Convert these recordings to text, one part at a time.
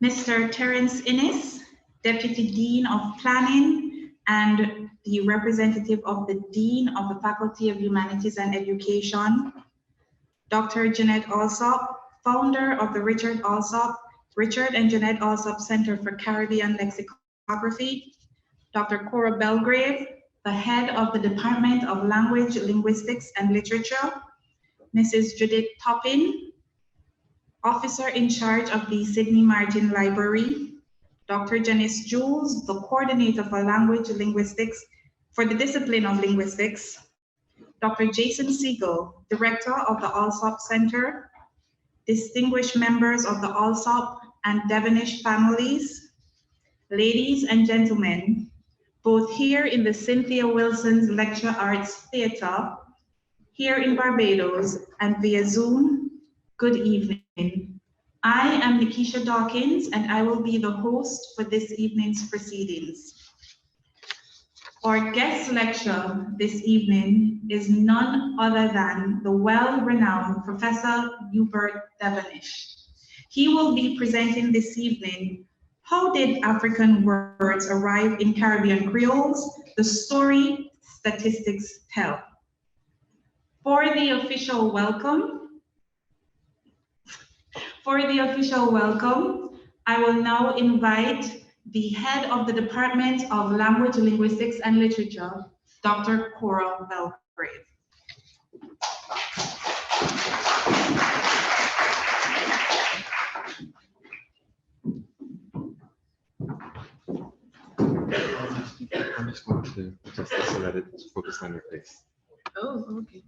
Mr. Terence Innes, Deputy Dean of Planning and the representative of the Dean of the Faculty of Humanities and Education, Dr. Jeannette Allsopp, founder of the Richard and Jeannette Allsopp Center for Caribbean Lexicography, Dr. Cora Belgrave, the head of the Department of Language, Linguistics and Literature, Mrs. Judith Toppin, officer in charge of the Sidney Martin Library, Dr. Janice Jules, the coordinator for language linguistics for the discipline of linguistics, Dr. Jason Siegel, director of the Allsopp Center, distinguished members of the Allsopp and Devonish families, ladies and gentlemen, both here in the Cynthia Wilson's Lecture Arts Theatre, here in Barbados, and via Zoom, good evening. I am Nikisha Dawkins, and I will be the host for this evening's proceedings. Our guest lecturer this evening is none other than the well-renowned Professor Hubert Devonish. He will be presenting this evening, How Did African Words Arrive in Caribbean Creoles? The Story Statistics Tell. For the official welcome, I will now invite the head of the Department of Language, Linguistics and Literature, Dr. Cora Belgrave. I'm just going to adjust this so that it focuses on your face. Oh, okay.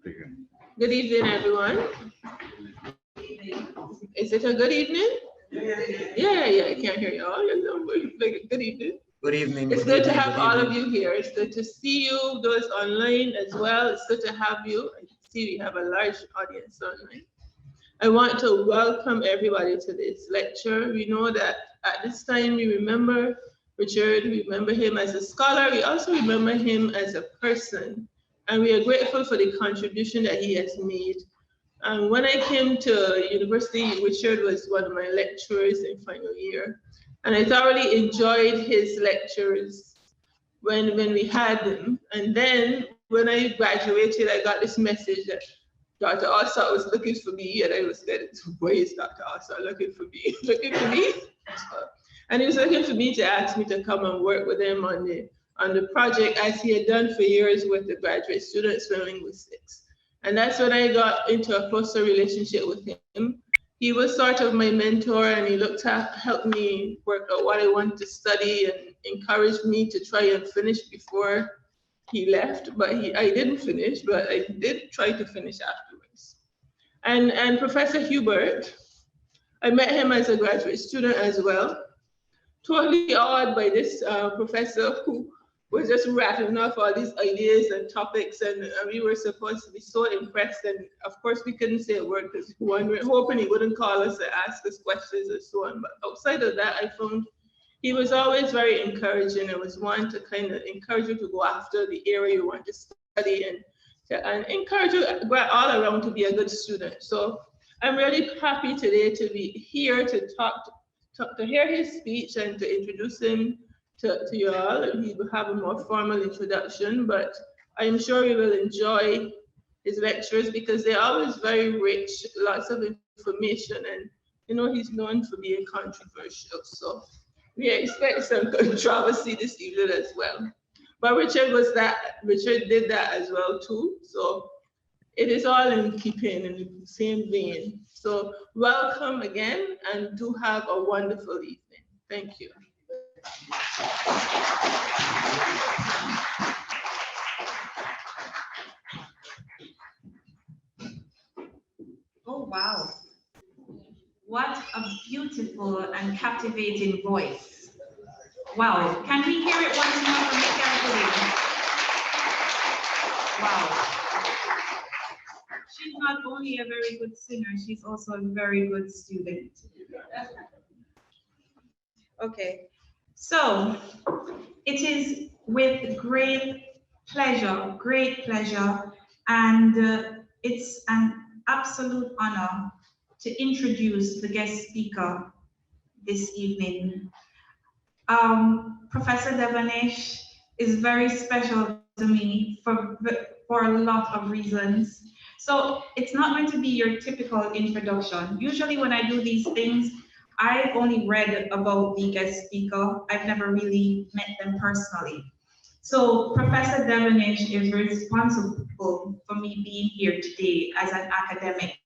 There you go. Good evening, everyone. Is it a good evening? Yeah, I can't hear you all. Good evening. Good evening. It's good to have all of you here. It's good to see you, those online as well. It's good to have you. I see we have a large audience online. I want to welcome everybody to this lecture. We know that at this time we remember Richard, we remember him as a scholar, we also remember him as a person. And we are grateful for the contribution that he has made. And when I came to university, Richard was one of my lecturers in final year. And I thoroughly enjoyed his lectures when we had them. And then when I graduated, I got this message that Dr. Allsopp was looking for me, and I was like, where is Dr. Allsopp looking for me? Looking for me? And he was looking for me to ask me to come and work with him on the project as he had done for years with the graduate students for linguistics. And that's when I got into a closer relationship with him. He was sort of my mentor, and he helped me work out what I wanted to study and encouraged me to try and finish before he left. But I didn't finish, but I did try to finish afterwards. And Professor Hubert, I met him as a graduate student as well. Totally awed by this professor who was just rattling off all these ideas and topics, and we were supposed to be so impressed. And of course, we couldn't say a word because we were hoping he wouldn't call us and ask us questions and so on. But outside of that, I found he was always very encouraging. It was one to kind of encourage you to go after the area you want to study and encourage you all around to be a good student. So I'm really happy today to be here to to hear his speech and to introduce him to you all. He will have a more formal introduction, but I'm sure we will enjoy his lectures because they're always very rich, lots of information, and you know he's known for being controversial. So we expect some controversy this evening as well. But Richard did that as well too. So it is all in keeping in the same vein. So welcome again, and do have a wonderful evening. Thank you. Oh, wow. What a beautiful and captivating voice. Wow. Can we hear it once more from you carefully? Wow. She's not only a very good singer, she's also a very good student. Okay. So it is with great pleasure, and it's an absolute honor to introduce the guest speaker this evening. Professor Devonish is very special to me for a lot of reasons. So it's not going to be your typical introduction. Usually when I do these things, I only read about the guest speaker. I've never really met them personally. So Professor Devonish is responsible for me being here today as an academic.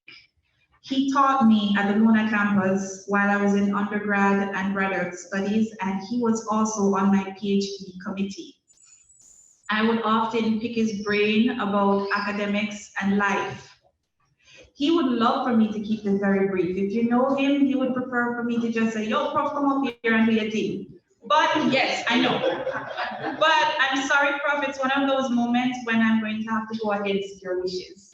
He taught me at the Mona campus while I was in undergrad and graduate studies, and he was also on my PhD committee. I would often pick his brain about academics and life. He would love for me to keep this very brief. If you know him, he would prefer for me to just say, yo, Prof, come up here and do your thing. But yes, I know. But I'm sorry, Prof, it's one of those moments when I'm going to have to go against your wishes.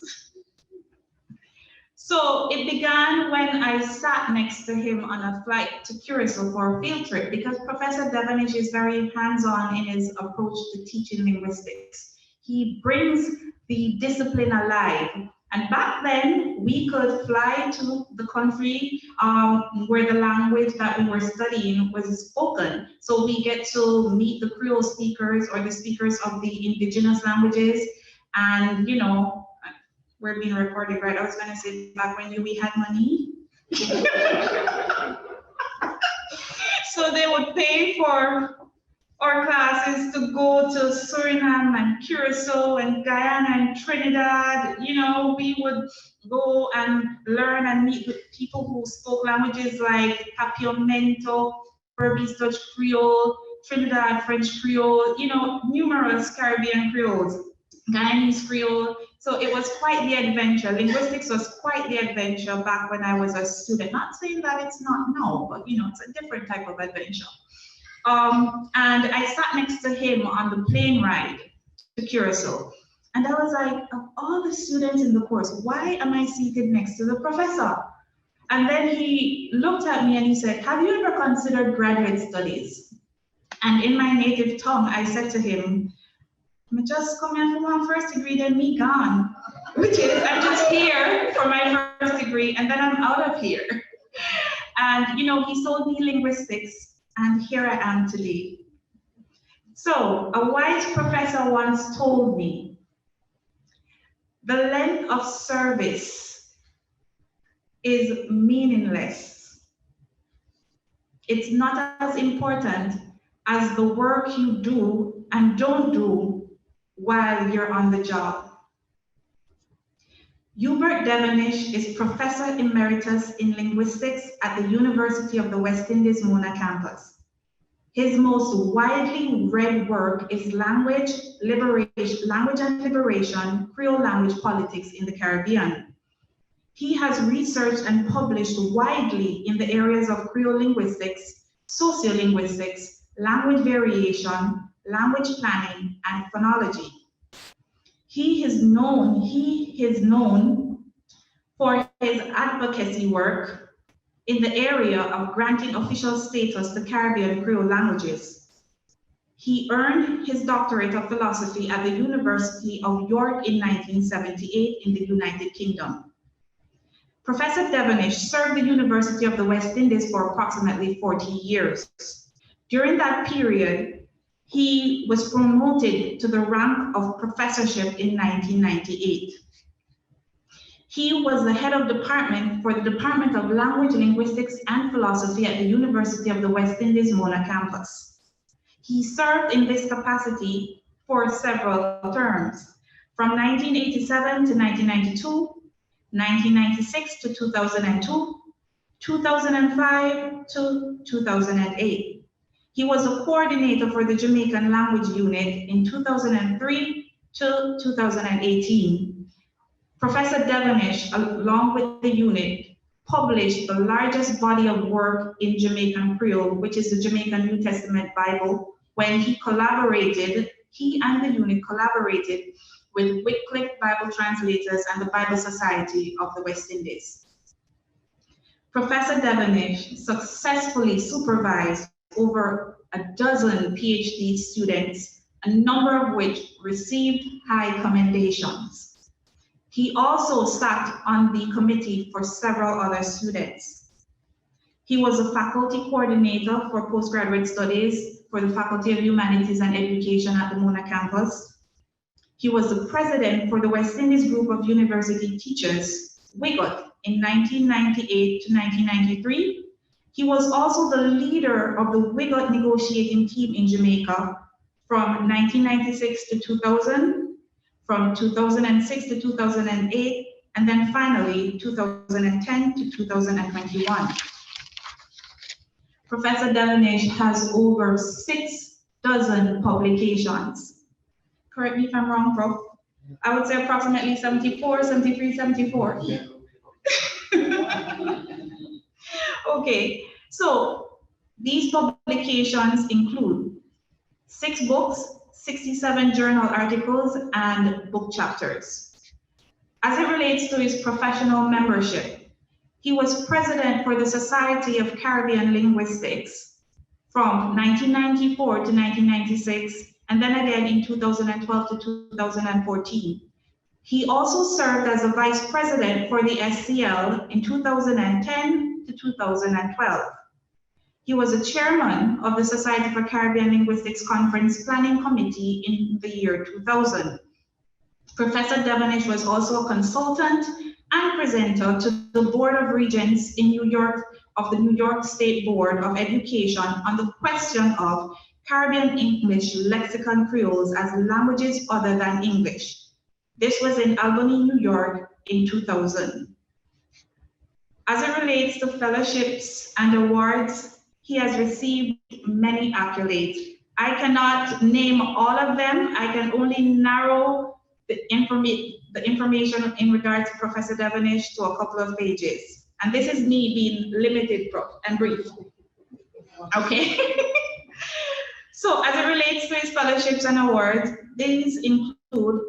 So it began when I sat next to him on a flight to Curacao for a field trip, because Professor Devonish is very hands-on in his approach to teaching linguistics. He brings the discipline alive. And back then, we could fly to the country where the language that we were studying was spoken. So we get to meet the Creole speakers or the speakers of the indigenous languages. And, you know, we're being recorded, right? I was going to say back when we had money. So they would pay for our classes to go to Suriname and Curacao and Guyana and Trinidad. You know, we would go and learn and meet with people who spoke languages like Papiamento, Barbados Dutch Creole, Trinidad French Creole, you know, numerous Caribbean Creoles, Guyanese Creole. So it was quite the adventure. Linguistics was quite the adventure back when I was a student. Not saying that it's not now, but you know, it's a different type of adventure. And I sat next to him on the plane ride to Curacao. And I was like, of all the students in the course, why am I seated next to the professor? And then he looked at me and he said, have you ever considered graduate studies? And in my native tongue, I said to him, I just come here for my first degree, then me gone. Which is, I'm just here for my first degree, and then I'm out of here. And, you know, he sold me linguistics. And here I am today. So a wise professor once told me, the length of service is meaningless. It's not as important as the work you do and don't do while you're on the job. Hubert Devonish is Professor Emeritus in Linguistics at the University of the West Indies Mona campus. His most widely read work is Language and Liberation, Creole Language Politics in the Caribbean. He has researched and published widely in the areas of Creole linguistics, sociolinguistics, language variation, language planning, and phonology. He is known for his advocacy work in the area of granting official status to Caribbean Creole languages. He earned his doctorate of philosophy at the University of York in 1978 in the United Kingdom. Professor Devonish served the University of the West Indies for approximately 40 years. During that period, he was promoted to the rank of professorship in 1998. He was the head of department for the Department of Language, Linguistics, and Philosophy at the University of the West Indies Mona campus. He served in this capacity for several terms, from 1987 to 1992, 1996 to 2002, 2005 to 2008. He was a coordinator for the Jamaican Language Unit in 2003 to 2018. Professor Devonish, along with the unit, published the largest body of work in Jamaican Creole, which is the Jamaican New Testament Bible, when he and the unit collaborated with Wycliffe Bible translators and the Bible Society of the West Indies. Professor Devonish successfully supervised over a dozen PhD students, a number of which received high commendations. He also sat on the committee for several other students. He was a faculty coordinator for postgraduate studies for the Faculty of Humanities and Education at the Mona campus. He was the president for the West Indies Group of University Teachers, WIGOT, in 1998 to 1993. He was also the leader of the WIGOT negotiating team in Jamaica from 1996 to 2000, from 2006 to 2008, and then finally 2010 to 2021. Professor Devonish has over 6 dozen publications. Correct me if I'm wrong, Prof. I would say approximately 74, 73, 74. Yeah. Okay, so these publications include 6 books, 67 journal articles, and book chapters. As it relates to his professional membership, he was president for the Society of Caribbean Linguistics from 1994 to 1996, and then again in 2012 to 2014. He also served as a vice president for the SCL in 2010 to 2012. He was a chairman of the Society for Caribbean Linguistics Conference Planning Committee in the year 2000. Professor Devonish was also a consultant and presenter to the Board of Regents in New York of the New York State Board of Education on the question of Caribbean English lexicon Creoles as languages other than English. This was in Albany, New York in 2000. As it relates to fellowships and awards, he has received many accolades. I cannot name all of them. I can only narrow the information in regards to Professor Devonish to a couple of pages. And this is me being limited and brief. Okay. So as it relates to his fellowships and awards, these include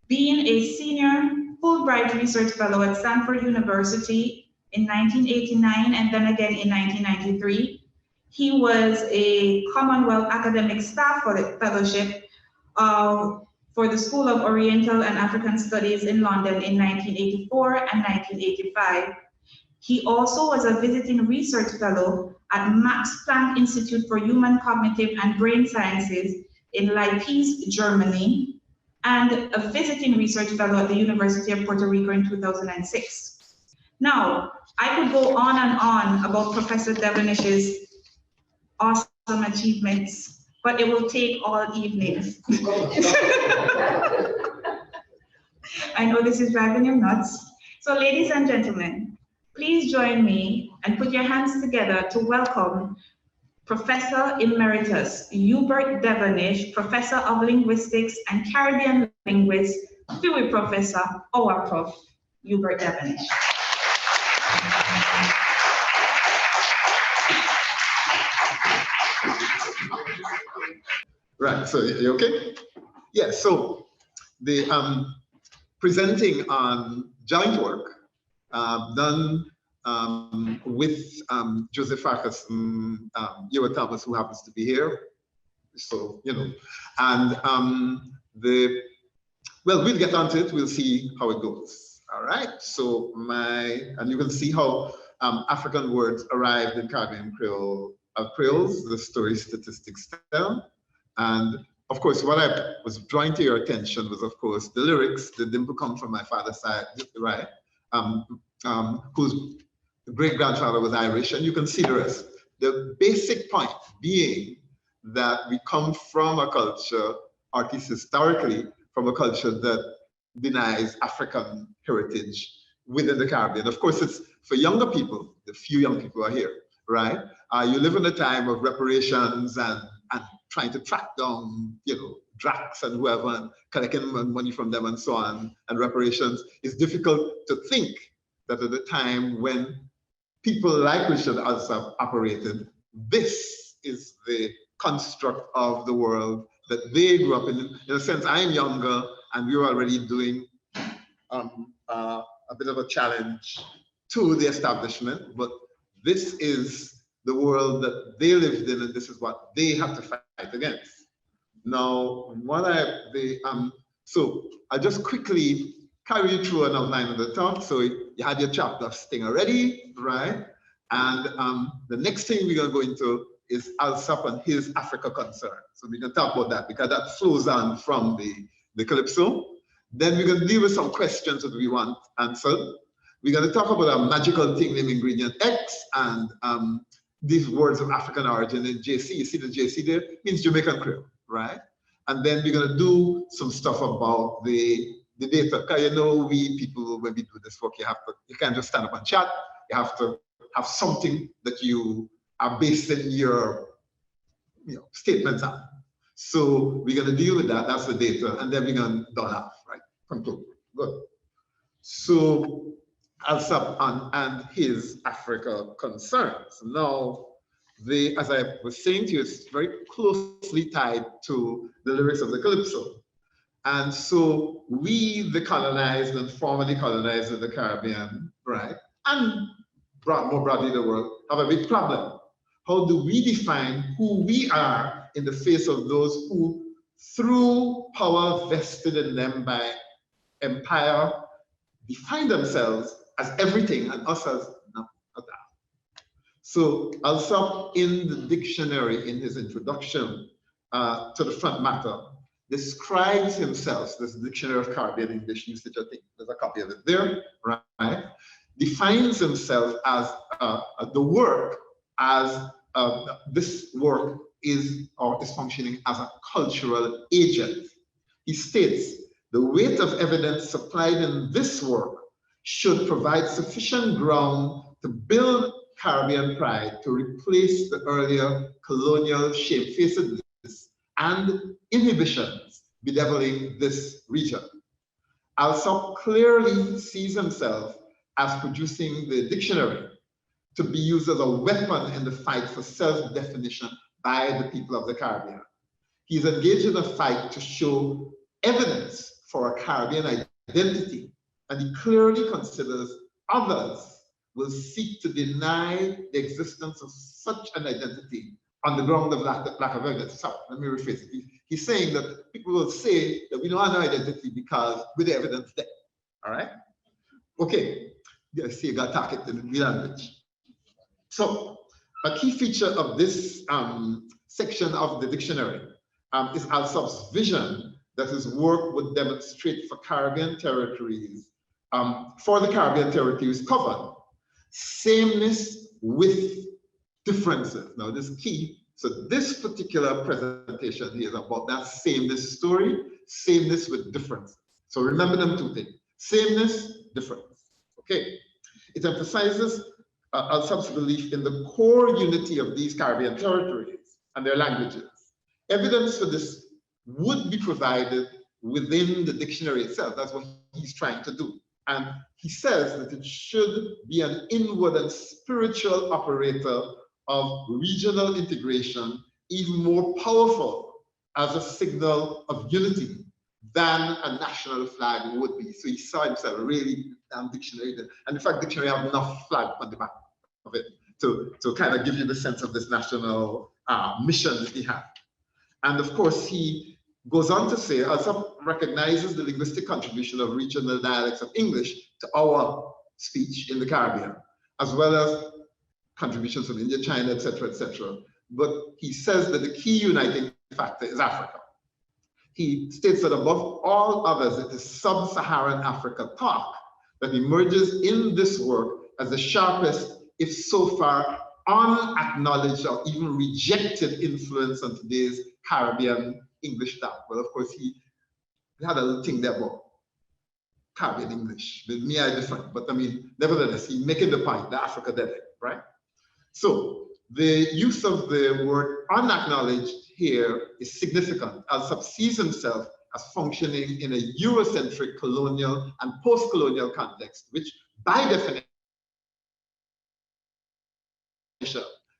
being a senior Fulbright Research Fellow at Stanford University in 1989 and then again in 1993. He was a Commonwealth Academic Staff Fellowship for the School of Oriental and African Studies in London in 1984 and 1985. He also was a visiting research fellow at Max Planck Institute for Human Cognitive and Brain Sciences in Leipzig, Germany, and a visiting research fellow at the University of Puerto Rico in 2006. Now, I could go on and on about Professor Devonish's awesome achievements, but it will take all evening. I know this is driving you nuts. So ladies and gentlemen, please join me and put your hands together to welcome Professor Emeritus Hubert Devonish, Professor of Linguistics and Caribbean Linguist, Dewey Professor, our Prof, Hubert Devonish. Right, so you okay? Yeah, so the presenting on joint work done with Joseph Farkas, Ewa Thomas, who happens to be here. So, you know, and well, we'll get onto it, we'll see how it goes. All right, so and you can see how African words arrived in Caribbean Creoles, the story statistics tell. And of course, what I was drawing to your attention was, of course, the lyrics that didn't come from my father's side, right? Whose great-grandfather was Irish, and you can see the rest. The basic point being that we come from a culture, or at least historically, from a culture that denies African heritage within the Caribbean. Of course, it's for younger people, the few young people are here, right? You live in a time of reparations and trying to track down, you know, Dracs and whoever, and collecting money from them and so on, and reparations. It's difficult to think that at the time when people like Richard Allsopp operated, this is the construct of the world that they grew up in. In a sense, I'm younger, and we were already doing a bit of a challenge to the establishment, but this is the world that they lived in, and this is what they have to fight against. Now, so I'll just quickly carry you through an outline of the talk. So you had your chapter of Sting already, right? And the next thing we're going to go into is Allsopp and his Africa concern. So we're going to talk about that because that flows on from the Calypso. Then we're going to deal with some questions that we want answered. We're going to talk about a magical thing named ingredient X and these words of African origin in JC. You see the JC there? It means Jamaican Creole, right? And then we're going to do some stuff about the data. Because you know, we people, when we do this work, you can't just stand up and chat. You have to have something that you are basing your statements on. So we're going to deal with that. That's the data. And then we're going to done off, right? Conclude. Good. So Allsopp and his Africa concerns. Now, as I was saying to you, it's very closely tied to the lyrics of the Calypso. And so we, the colonized and formerly colonized of the Caribbean, right, and more broadly the world, have a big problem. How do we define who we are in the face of those who, through power vested in them by empire, define themselves as everything and us as not that? So Allsopp, in the dictionary, in his introduction to the front matter, describes himself, this Dictionary of Caribbean English Usage, I think there's a copy of it there, right? Defines himself as the work as this work is functioning as a cultural agent. He states, the weight of evidence supplied in this work should provide sufficient ground to build Caribbean pride to replace the earlier colonial shamefacedness and inhibitions bedeviling this region. Allsopp clearly sees himself as producing the dictionary to be used as a weapon in the fight for self-definition by the people of the Caribbean. He's engaged in a fight to show evidence for a Caribbean identity, and he clearly considers others will seek to deny the existence of such an identity on the ground of lack of evidence. So let me rephrase it. He's saying that people will say that we don't have no identity because with the evidence there. All right? Okay. Yeah, see, you got to talk it in the language. So a key feature of this section of the dictionary is Allsopp's vision that his work would demonstrate for Caribbean territories, covered sameness with differences. Now this is key. So this particular presentation here is about that sameness story, sameness with differences. So remember them two things, sameness, difference. Okay. It emphasizes Allsopp's belief in the core unity of these Caribbean territories and their languages. Evidence for this would be provided within the dictionary itself. That's what he's trying to do. And he says that it should be an inward and spiritual operator of regional integration, even more powerful as a signal of unity than a national flag would be. So he saw himself really dictionary. And in fact, dictionary have enough flag on the back of it to kind of give you the sense of this national mission that he had. And of course, he goes on to say, Allsopp recognizes the linguistic contribution of regional dialects of English to our speech in the Caribbean, as well as contributions from India, China, etc., etc. But he says that the key uniting factor is Africa. He states that above all others, it is sub-Saharan Africa talk that emerges in this work as the sharpest, if so far unacknowledged or even rejected influence on today's Caribbean English talk. Well, of course, he had a little thing there about Caribbean English. With me, I different, but I mean, nevertheless, he's making the point, the Africa dialect, right? So the use of the word unacknowledged here is significant. Allsopp sees himself as functioning in a Eurocentric colonial and post-colonial context, which by definition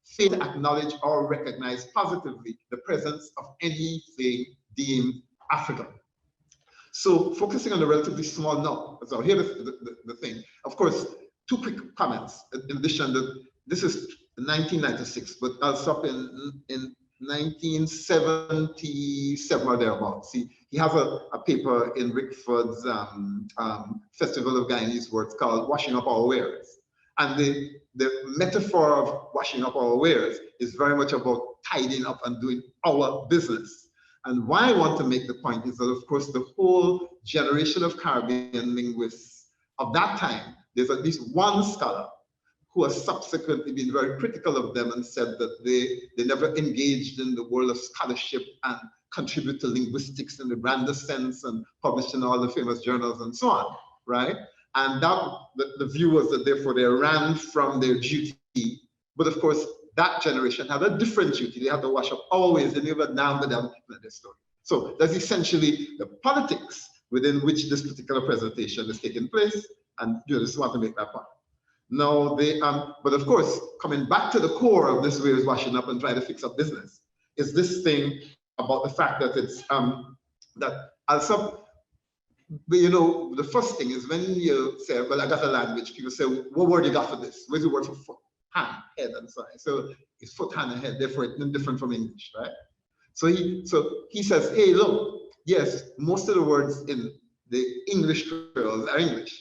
fail to acknowledge or recognize positively the presence of anything deemed African. So focusing on the relatively small number. So here's the thing. Of course, two quick comments. In addition, that this is 1996, but Allsopp in 1977 or thereabouts. See, he has a paper in Rickford's Festival of Guyanese Words called Washing Up Our Wares. And the metaphor of washing up our wares is very much about tidying up and doing our business. And why I want to make the point is that, of course, the whole generation of Caribbean linguists of that time, there's at least one scholar who has subsequently been very critical of them and said that they never engaged in the world of scholarship and contribute to linguistics in the grandest sense and published in all the famous journals and so on, right? And that the view was that therefore they ran from their duty. But of course, that generation had a different duty. They had to wash up always, they never down the down their story. So that's essentially the politics within which this particular presentation is taking place. And you just want to make that point. Now they but of course, coming back to the core of this way of washing up and trying to fix up business is this thing about the fact that it's that Allsopp, you know, the first thing is when you say, well, I got a language, people say, what word you got for this? Where's the word for foot, hand, head, and so on. So it's foot, hand, and head, therefore it's different from English, right? So he says, hey, look, yes, most of the words in the English Creoles are English,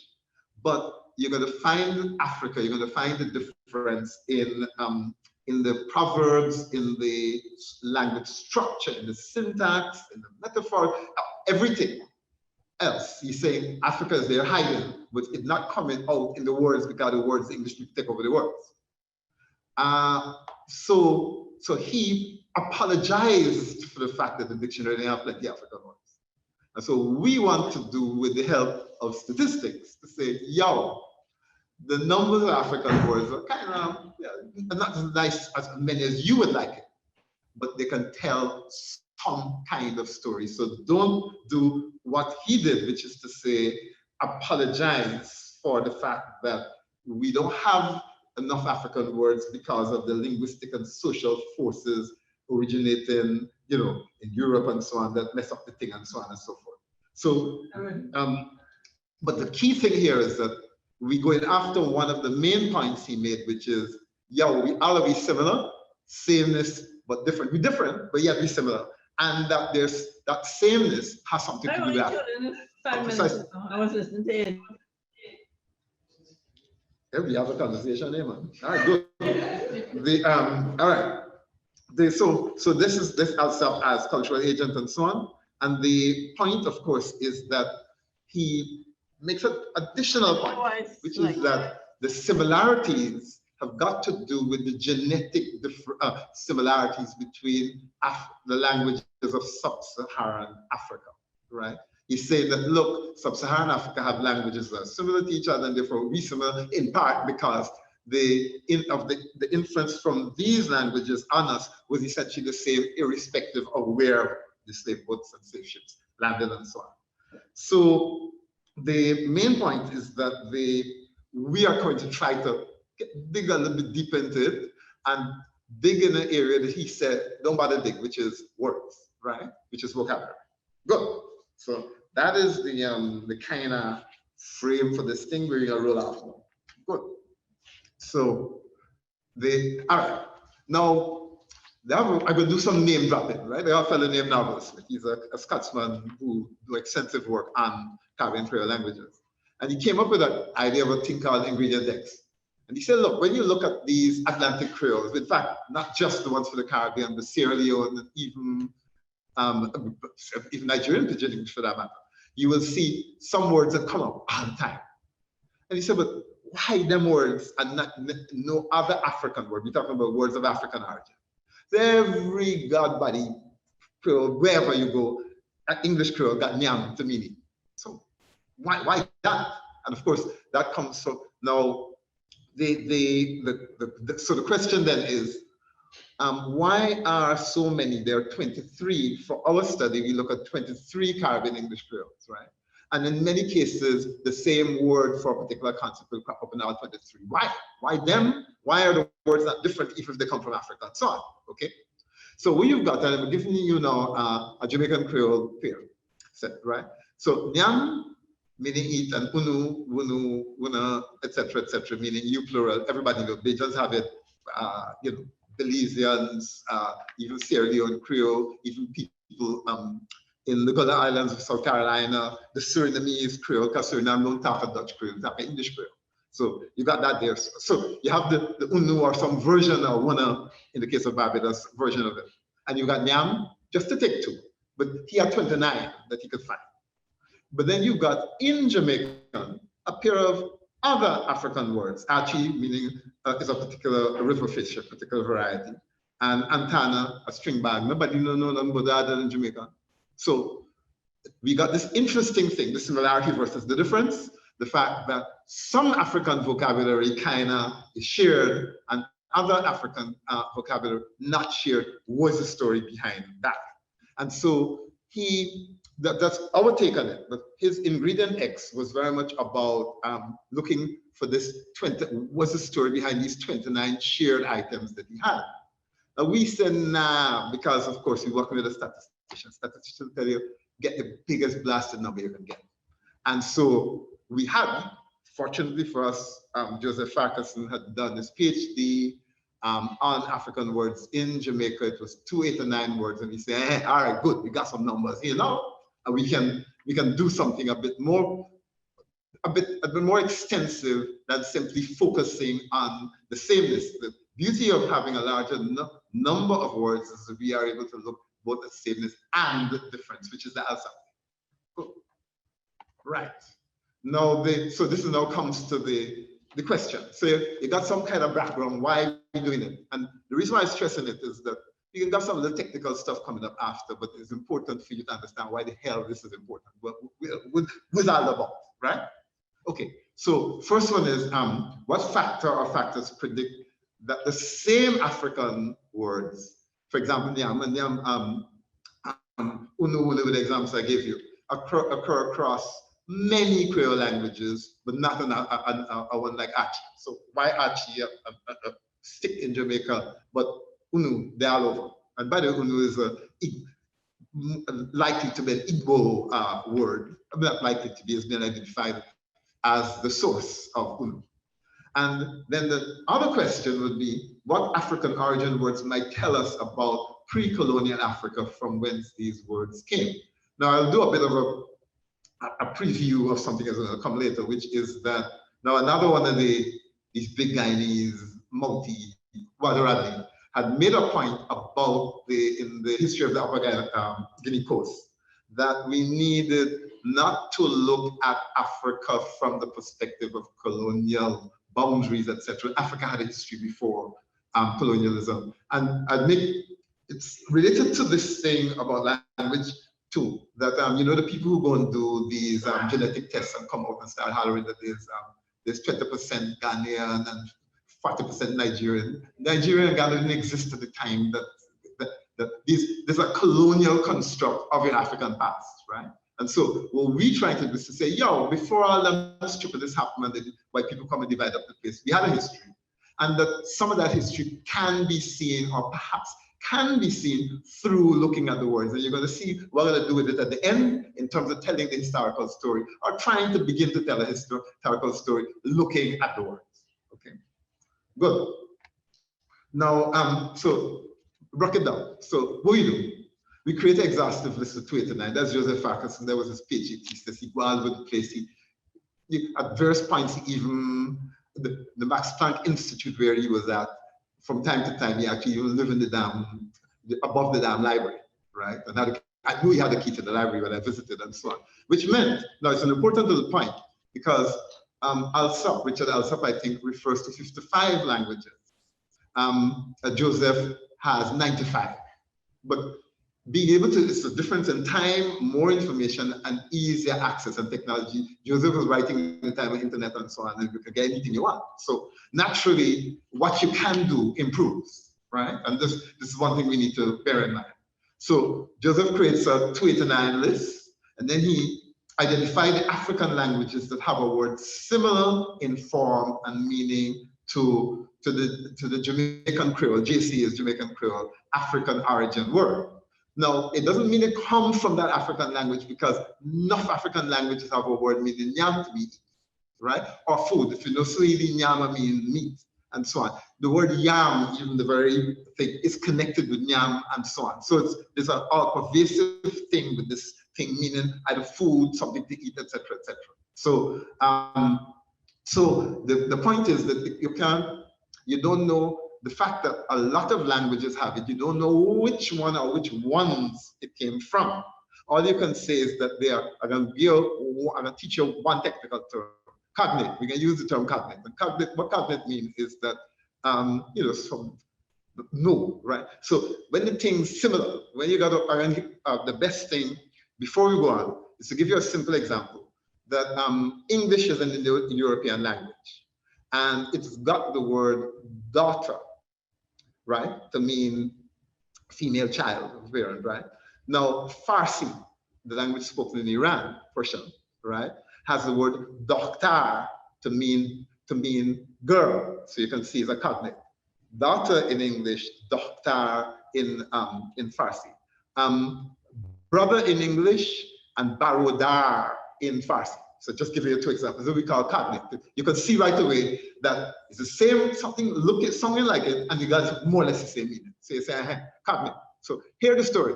but you're going to find Africa, you're going to find the difference in the proverbs, in the language structure, in the syntax, in the metaphor, everything else. He's saying Africa is there hiding, but it's not coming out in the words because the words, the English people take over the words. So he apologized for the fact that the dictionary didn't have plenty of African words. And so we want to do with the help of statistics to say, yo, the numbers of African words are kind of not as nice as many as you would like it, but they can tell some kind of story. So don't do what he did, which is to say, apologize for the fact that we don't have enough African words because of the linguistic and social forces originating, you know, in Europe and so on that mess up the thing and so on and so forth. So, but the key thing here is that we're going after one of the main points he made, which is, yeah, we all are similar, sameness, but different. We're different, but yet we're similar. And that there's that sameness has something to do with that. 5 minutes. I was listening to it. Yeah, we have a conversation here, man. All right, good. All right. So this is Allsopp as cultural agent and so on. And the point, of course, is that he makes an additional point, which is that the similarities have got to do with the genetic similarities between the languages of sub-Saharan Africa, right? He's saying that, look, sub-Saharan Africa have languages that are similar to each other, and therefore we similar in part because the influence from these languages on us was essentially the same, irrespective of where the slave boats and slave ships landed and so on. So the main point is that we are going to try to dig a little bit deep into it and dig in an area that he said, don't bother dig, which is words, right? Which is vocabulary. Good. So that is the kind of frame for this thing we're gonna roll out now. Good. So all right. Now I'm gonna do some name dropping, right? They have a fellow named Novels. He's a Scotsman who do extensive work on Caribbean Creole languages. And he came up with an idea of a thing called ingredient X. And he said, look, when you look at these Atlantic Creoles, in fact, not just the ones for the Caribbean, but Sierra Leone, and even Nigerian Pidgin English for that matter, you will see some words that come up all the time. And he said, but why them words and not no other African word? We're talking about words of African origin. So every godbody Creole, wherever you go, English Creole got nyam to meaning. So why that? And of course, that comes from now. So the question then is, why are so many? There are 23 for our study. We look at 23 Caribbean English Creoles, right? And in many cases, the same word for a particular concept will crop up in all 23. Why? Why them? Why are the words not different if they come from Africa and so on? Okay. So what you've got, and I'm giving you now a Jamaican Creole pair set, right? So nyam meaning eat, and unu, wunu, wuna, etc., meaning you plural. Everybody knows. They just have it. You know, Belizeans, even Sierra Leone Creole, even people in the Gullah Islands of South Carolina, the Surinamese Creole, because Suriname don't talk a Dutch Creole, they talk English Creole. So you got that there. So you have the unu or some version or wana in the case of Barbados version of it. And you got nyam, just to take 2. But he had 29 that he could find. But then you've got in Jamaican a pair of other African words. Achi, meaning is a particular river fish, a particular variety. And antana, a string bag. Nobody knows nothing about that in Jamaica. So we got this interesting thing, the similarity versus the difference. The fact that some African vocabulary kind of is shared and other African vocabulary not shared was the story behind that. And so that's our take on it. But his ingredient X was very much about looking for this what's the story behind these 29 shared items that he had. We said, nah, because of course we're working with a statistician. Statisticians tell you, get the biggest blasted number you can get. And so we had, fortunately for us, Joseph Farquharson had done his PhD on African words in Jamaica. It was 289 words, and he said, hey, all right, good, we got some numbers here now, and we can do something a bit more extensive than simply focusing on the sameness. The beauty of having a larger number of words is that we are able to look both at sameness and the difference, which is the Allsopp. Cool. Right. Now, so this now comes to the question. So you got some kind of background, why are you doing it? And the reason why I'm stressing it is that you got some of the technical stuff coming up after, but it's important for you to understand why the hell this is important. What's all about, right? Okay, so first one is what factor or factors predict that the same African words, for example, nyam and nyam, unu with the examples I gave you, occur across many Creole languages, but not a one like Achi. So why Achi stick in Jamaica, but unu, they're all over. And by the way, unu is likely to be an Igbo word, not likely to be, has been identified as the source of unu. And then the other question would be, what African origin words might tell us about pre-colonial Africa from whence these words came? Now, I'll do a bit of a preview of something that's going to come later, which is that now another one of these big Guyanese, Wadaradi, had made a point about in the history of the Upper Guinea coast, that we needed not to look at Africa from the perspective of colonial boundaries, etc. Africa had a history before colonialism. And I admit it's related to this thing about language too, that you know, the people who go and do these genetic tests and come out and start hollering that there's 20% Ghanaian and 40% Nigerian. Nigeria and Ghana didn't exist at the time that there's a colonial construct of your African past, right? And so what we try to do is to say, yo, before all that stupidness happened and white people come and divide up the place, we had a history. And that some of that history can be seen, or perhaps can be seen, through looking at the words. And you're going to see what we're going to do with it at the end in terms of telling the historical story, or trying to begin to tell a historical story looking at the words. Okay, good. Now, so break it down. So what we do, we create an exhaustive list of 289. That's Joseph Farquharson. There was his PhD thesis. He goes all over the place. At various points, even the Max Planck Institute where he was at, from time to time, he actually even lived in the dam, above the dam library, right? And I knew he had a key to the library when I visited and so on, which meant, now it's an important little point, because Richard Allsopp, I think, refers to 55 languages. Joseph has 95. But being able to, it's the difference in time, more information, and easier access and technology. Joseph was writing in the time of internet and so on, and you can get anything you want. So naturally, what you can do improves, right? And this is one thing we need to bear in mind. So Joseph creates a 289 list, and then he identified the African languages that have a word similar in form and meaning to the Jamaican Creole. JC is Jamaican Creole, African origin word. Now, it doesn't mean it comes from that African language, because enough African languages have a word meaning nyam to be eat, right? Or food. If you know Swahili, nyama means meat, and so on. The word yam, even the very thing, is connected with nyam and so on. So there's an all-pervasive thing with this thing meaning either food, something to eat, etc., etc. So So the point is that you don't know the fact that a lot of languages have it. You don't know which one or which ones it came from. All you can say is that I'm going to teach you one technical term, cognate. We can use the term cognate. And cognate, what cognate means is that, no, right? So when the thing's similar, when you got to, the best thing, before we go on, is to give you a simple example, that English is an Indo-European language, and it's got the word daughter, right, to mean female child of parent, right? Now, Farsi, the language spoken in Iran, Persian, right, has the word doctor to mean girl. So you can see it's a cognate. Daughter in English, doctor in Farsi. Brother in English and barodar in Farsi. So just give you two examples that we call cognate. You can see right away that it's the same, something like it, and you got more or less the same meaning. So you say, cognate. So here's the story.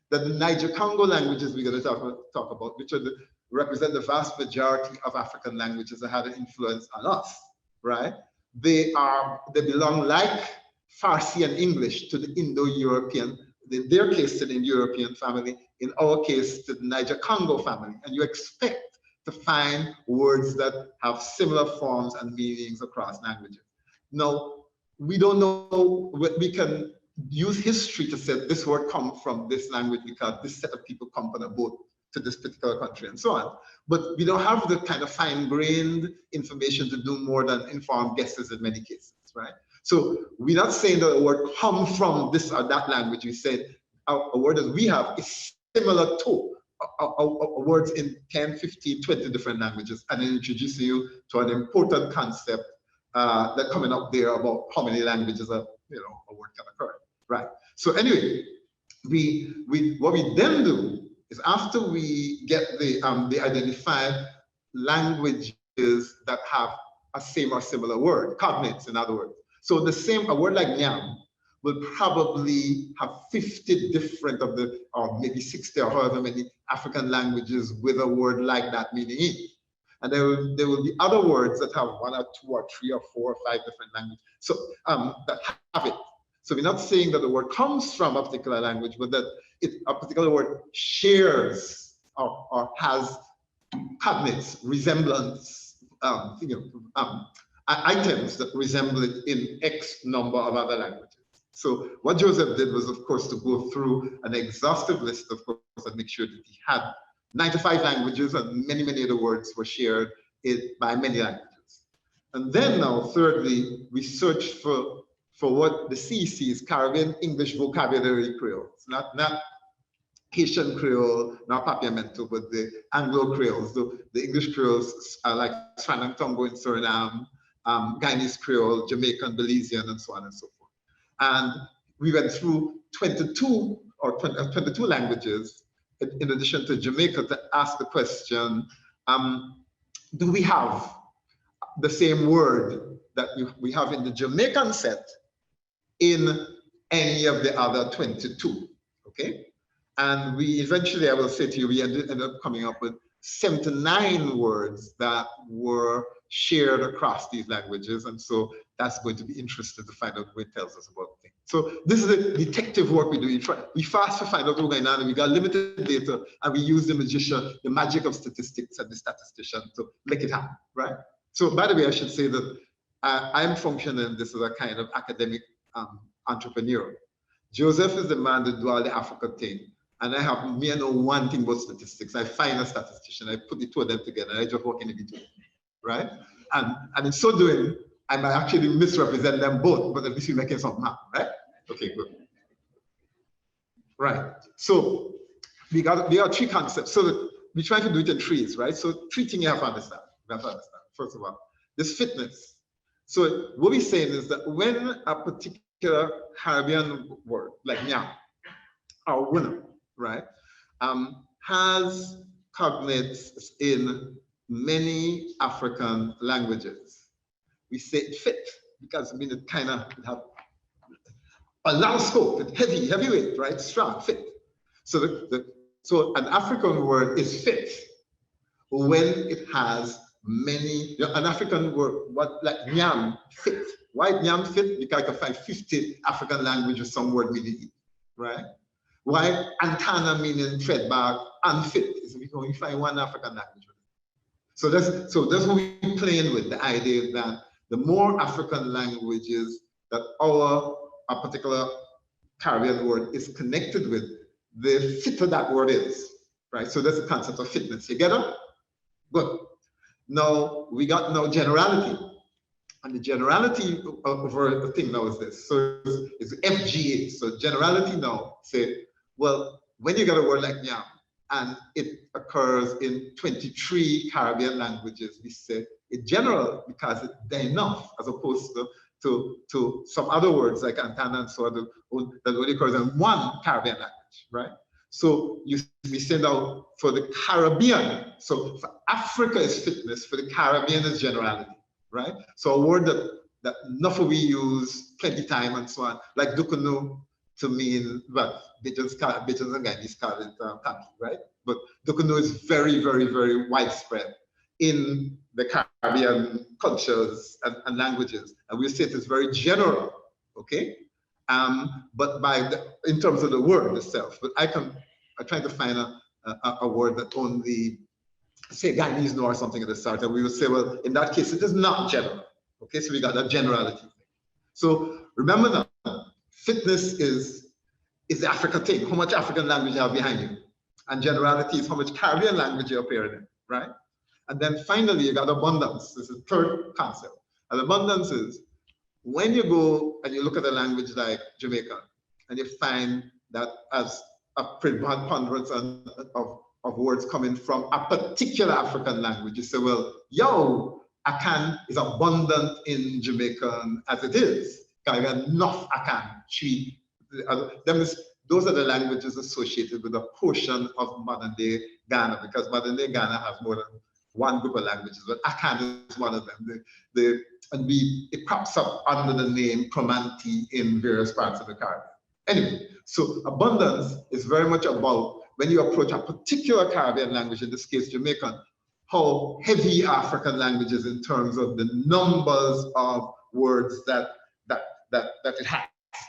That the Niger-Congo languages we're going to talk about, which represent the vast majority of African languages that had an influence on us, right? They belong like Farsi and English to the Indo-European, in their case to the Indo-European family, in our case to the Niger-Congo family. And you expect to find words that have similar forms and meanings across languages. Now, we don't know, we can use history to say this word comes from this language because this set of people come on a boat to this particular country and so on. But we don't have the kind of fine-grained information to do more than informed guesses in many cases, right? So we're not saying that a word comes from this or that language. We said a word that we have is similar to words in 10, 15, 20 different languages, and introducing you to an important concept that coming up there about how many languages a word can occur, right? So anyway, what we then do is after we get the identified languages that have a same or similar word, cognates in other words. So a word like nyam will probably have 50 different or maybe 60 or however many African languages with a word like that meaning in. And there will be other words that have 1 or 2 or 3 or 4 or 5 different languages. So that have it. So we're not saying that the word comes from a particular language, but that a particular word shares or has cognates, resemblance, items that resemble it in X number of other languages. So what Joseph did was, of course, to go through an exhaustive list, of course, and make sure that he had 95 languages, and many, many of the words were shared by many languages. And then now, thirdly, we searched for what the CEC is, Caribbean English Vocabulary Creoles, not Haitian Creole, not Papiamento, but the Anglo Creoles. The English Creoles are like Swan-Tongo in Suriname, Guyanese Creole, Jamaican, Belizean, and so on and so forth. And we went through 22 languages, in addition to Jamaica, to ask the question, do we have the same word that we have in the Jamaican set in any of the other 22, okay? And we eventually, I will say to you, we ended up coming up with 79 words that were shared across these languages. And so that's going to be interesting to find out what it tells us about things. So this is the detective work we do. We fast to find out what's going on, and we got limited data, and we use the magic of statistics and the statistician to make it happen, right? So by the way, I should say that I'm functioning this as a kind of academic entrepreneur. Joseph is the man that do all the Africa thing. And I know one thing about statistics. I find a statistician, I put the two of them together, and I just work in between, right? And in so doing, I might actually misrepresent them both, but at least we're making something happen, right? Okay, good. Right. So there are 3 concepts. So we try to do it in 3s, right? So 3 things you have to understand. First of all, this fitness. So what we're saying is that when a particular Caribbean word, like nyam, or winner, right, has cognates in many African languages, we say it fit because it kind of have a lot of scope. It's heavyweight, right? Strong, fit. So so an African word is fit when it has many, an African word, what like nyam, fit. Why nyam fit? Because I can find 50 African languages, some word meaning eat, right? Why antana meaning tread back, unfit is we can only find one African language. So that's what we're playing with, the idea that the more African languages that a particular Caribbean word is connected with, the fitter that word is, right? So that's the concept of fitness. You get it? Good. Now we got generality, and the generality over the thing now is this. So it's FGA. So generality now say, well, when you get a word like nyam, and it occurs in 23 Caribbean languages, we say it's general because it's enough, as opposed to some other words like antana and so on that only occurs in one Caribbean language, right? So we say now for the Caribbean, so for Africa is fitness, for the Caribbean is generality, right? So a word that enough of we use plenty time and so on, like dukunu to mean, well, Bitches and Guyanese call it kanki, right? But dukunu is very, very, very widespread in the Caribbean cultures and languages, and we say it is very general, okay? But in terms of the word itself, but I'm trying to find a word that only, say, Guyanese know or something at the start, and we would say, well, in that case, it is not general, okay? So we got that generality thing. So remember now, fitness is the African thing. How much African language you have behind you? And generality is how much Caribbean language you appear in, right? And then finally, you got abundance. This is the third concept. And abundance is when you go and you look at a language like Jamaican, and you find that as a preponderance of words coming from a particular African language, you say, well, yo, Akan is abundant in Jamaican as it is. I got enough Akan, Chi. Those are the languages associated with a portion of modern day Ghana, because modern day Ghana has more than one group of languages, but Akan is one of them. It crops up under the name Cromanti in various parts of the Caribbean. Anyway, so abundance is very much about when you approach a particular Caribbean language, in this case Jamaican, how heavy African languages in terms of the numbers of words that it has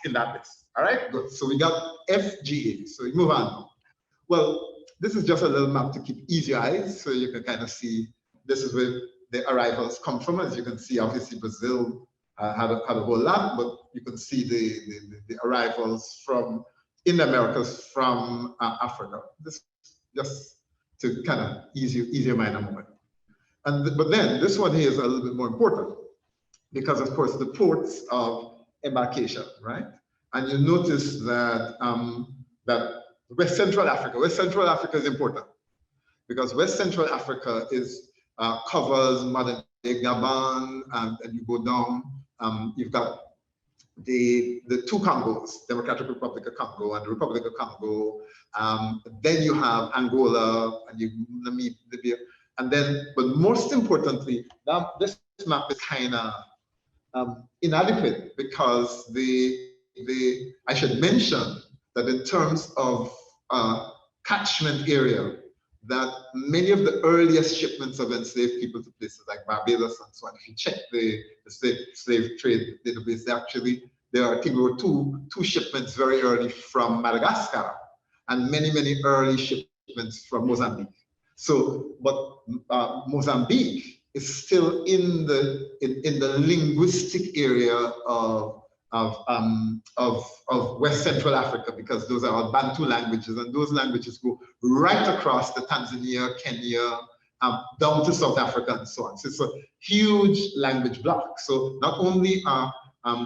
in that list. All right, good. So we got FGA. So we move on. Well, this is just a little map to keep easy eyes, so you can kind of see this is where the arrivals come from. As you can see, obviously Brazil had a whole lot, but you can see the arrivals in the Americas from Africa. This just to kind of ease your mind a moment. But then this one here is a little bit more important because, of course, the ports of embarkation, right? And you notice that that West Central Africa is important because West Central Africa covers modern day Gabon, and you go down. You've got the two Congos, Democratic Republic of Congo and the Republic of Congo. Then you have Angola and Namibia, and then, but most importantly, this map is kind of inadequate because I should mention that in terms of catchment area, that many of the earliest shipments of enslaved people to places like Barbados and so on, if you check the slave trade database, there are, I think there were two shipments very early from Madagascar and many early shipments from Mozambique. So, but Mozambique is still in the linguistic area of West Central Africa, because those are all Bantu languages, and those languages go right across the Tanzania, Kenya, down to South Africa and so on. So it's a huge language block. So not only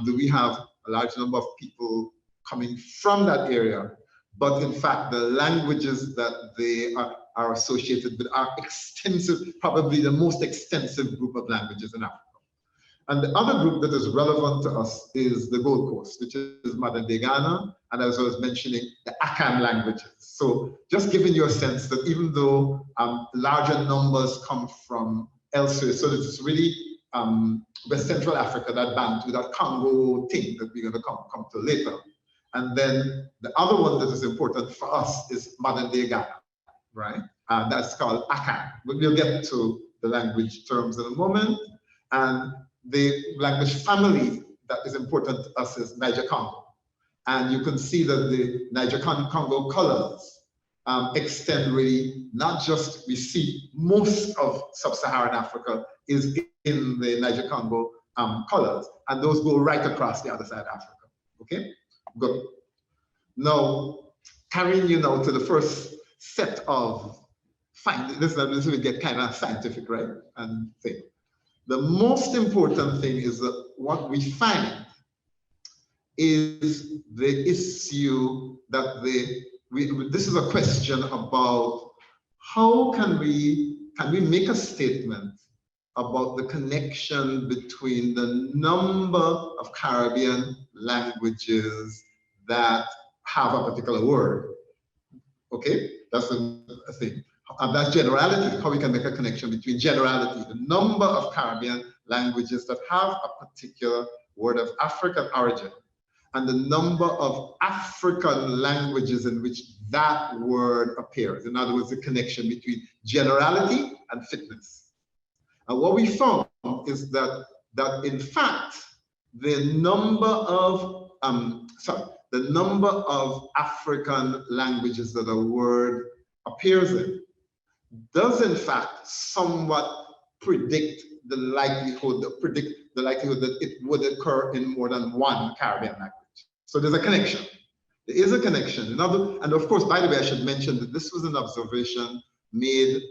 do we have a large number of people coming from that area, but in fact the languages that they are associated with are extensive, probably the most extensive group of languages in Africa. And the other group that is relevant to us is the Gold Coast, which is modern day Ghana, and as I was mentioning, the Akan languages. So just giving you a sense that even though larger numbers come from elsewhere, so it's really West Central Africa, that Bantu, that Congo thing that we're going to come to later. And then the other one that is important for us is modern day Ghana, right? That's called Akan, but we'll get to the language terms in a moment. And the language family that is important to us is Niger-Congo. And you can see that the Niger-Congo colors extend really, not just, we see most of sub-Saharan Africa is in the Niger-Congo colors, and those go right across the other side of Africa. Okay, good. Now, carrying you now to the first set of this will get kind of scientific, right? And thing. The most important thing is that what we find is the issue that this is a question about how can we make a statement about the connection between the number of Caribbean languages that have a particular word. Okay, that's a thing. And that's generality, how we can make a connection between generality, the number of Caribbean languages that have a particular word of African origin, and the number of African languages in which that word appears. In other words, the connection between generality and fitness. And what we found is that in fact, the number of African languages that a word appears in does in fact somewhat predict the likelihood that it would occur in more than one Caribbean language. So there's a connection. There is a connection. And of course, by the way, I should mention that this was an observation made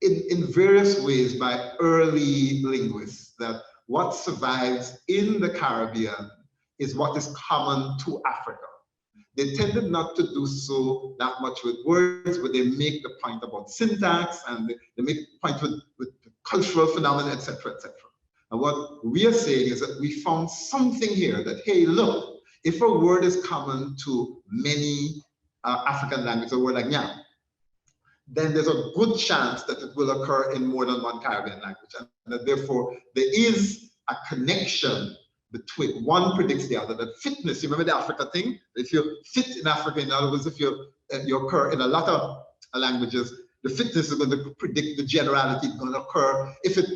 in various ways by early linguists, that what survives in the Caribbean is what is common to Africa. They tended not to do so that much with words, but they make the point about syntax, and they make the point with cultural phenomena, etc., etc. And what we are saying is that we found something here that, hey, look, if a word is common to many African languages, a word like nyam, then there's a good chance that it will occur in more than one Caribbean language. And that therefore, there is a connection between one predicts the other. That fitness, you remember the Africa thing? If you fit in Africa, in other words, if you occur in a lot of languages, the fitness is going to predict the generality going to occur. If it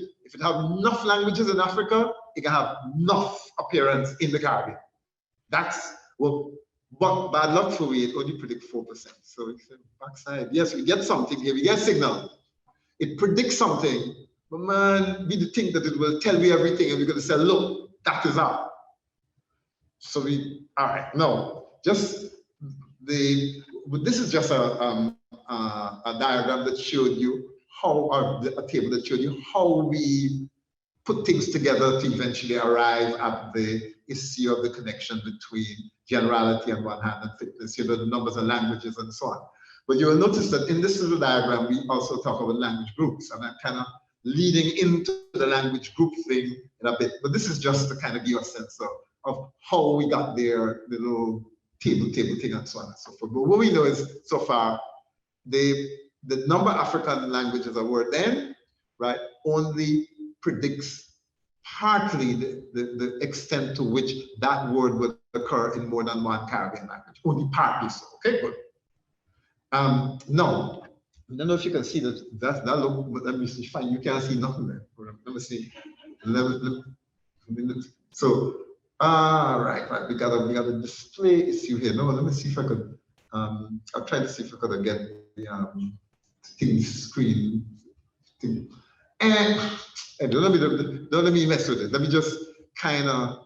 have enough languages in Africa, it can have enough appearance in the Caribbean. That's well, but bad luck for we, it only predict 4%. So it's backside. Yes, we get something here, we get signal. It predicts something, but man, we think that it will tell me everything, and we're going to say, look, that is out. So all right, no, just this is just a diagram that showed you how, or a table that showed you how we put things together to eventually arrive at the issue of the connection between generality on one hand and fitness, the numbers of languages and so on. But you will notice that in this little diagram, we also talk about language groups, and I'm kind of leading into the language group thing in a bit, but this is just to kind of give you a sense of how we got there, the little table thing and so on and so forth. But what we know is, so far, the number of African languages that were then, right, only predicts partly the extent to which that word would occur in more than one Caribbean language, only partly so. Okay, good. Now, I don't know if you can see that look, but let me see, fine, you can't see nothing there. Let me see. So, right, we got a display issue here. No, let me see if I could, I'll try to see if I could get the screen thing. And don't let me mess with it. Let me just kind of,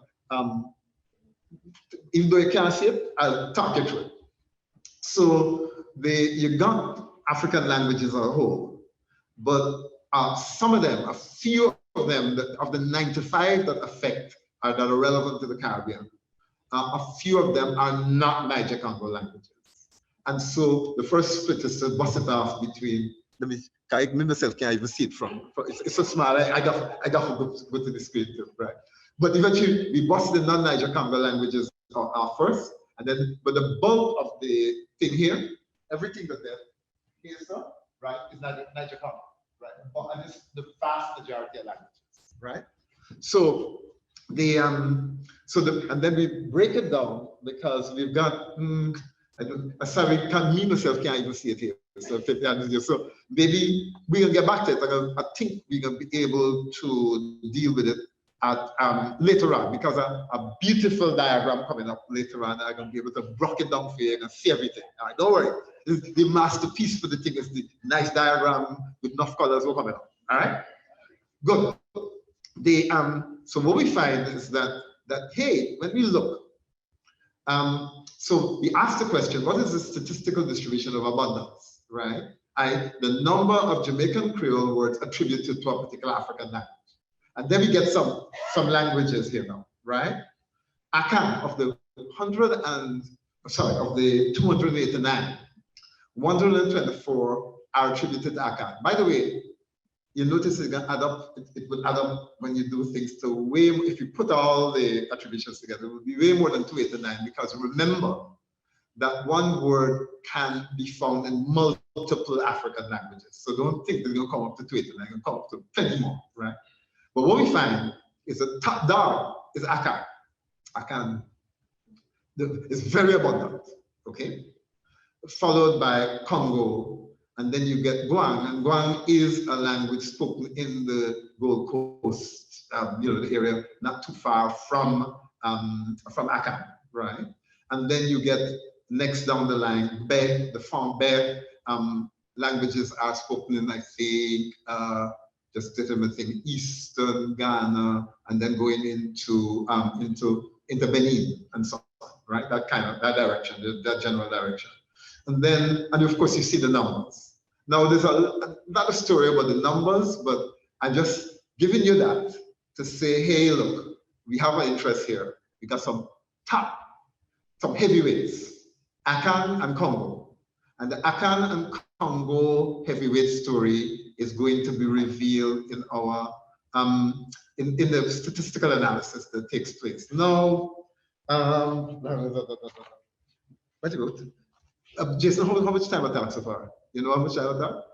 even though you can't see it, I'll talk you through it. So you got African languages as a whole, but some of them, a few of them, of the 95 that that are relevant to the Caribbean, a few of them are not Niger-Congo languages. And so the first split is to bust it off between, I myself can't even see it from it's so small, I got to go to the screen too, right? But eventually we bust the non-Niger-Congo languages off first, and then, but the bulk of the thing here, everything that there is, right, is Niger-Congo, right? And it's the vast majority of languages, right? So and then we break it down because we've got, sorry, me myself can't even see it here. So 50 years. So maybe we're gonna get back to it. I think we're gonna be able to deal with it at later on, because a beautiful diagram coming up later on. I'm gonna be able to break it down for you and see everything. All right, don't worry. The masterpiece for the thing is the nice diagram with enough colors will coming up. All right, good. So what we find is that hey, when we look, so we ask the question, what is the statistical distribution of abundance, right? The number of Jamaican Creole words attributed to a particular African language. And then we get some languages here now, right? Akan, of the 289, 124 are attributed to Akan. By the way, you notice it's gonna add up, it will add up when you do things to way, if you put all the attributions together, it will be way more than 289, because remember that one word can be found in multiple African languages. So don't think they're gonna come up to 289, they're gonna come up to plenty more, right? But what we find is the top dog is Akan. Akan is very abundant, okay? Followed by Congo, and then you get Guang, and Guang is a language spoken in the Gold Coast, the area not too far from Akan, right? And then you get next down the line, Be, the Fon Be languages are spoken in, I think, just everything Eastern Ghana, and then going into Benin and so on, right? That direction, that general direction. And then, and of course, you see the numbers. Now, there's not a story about the numbers, but I'm just giving you that to say, hey, look, we have an interest here. We got some heavyweights, Akan and Congo. And the Akan and Congo heavyweight story is going to be revealed in our in the statistical analysis that takes place. Now, what about Jason? How much time I talked so far? You know how much I talked?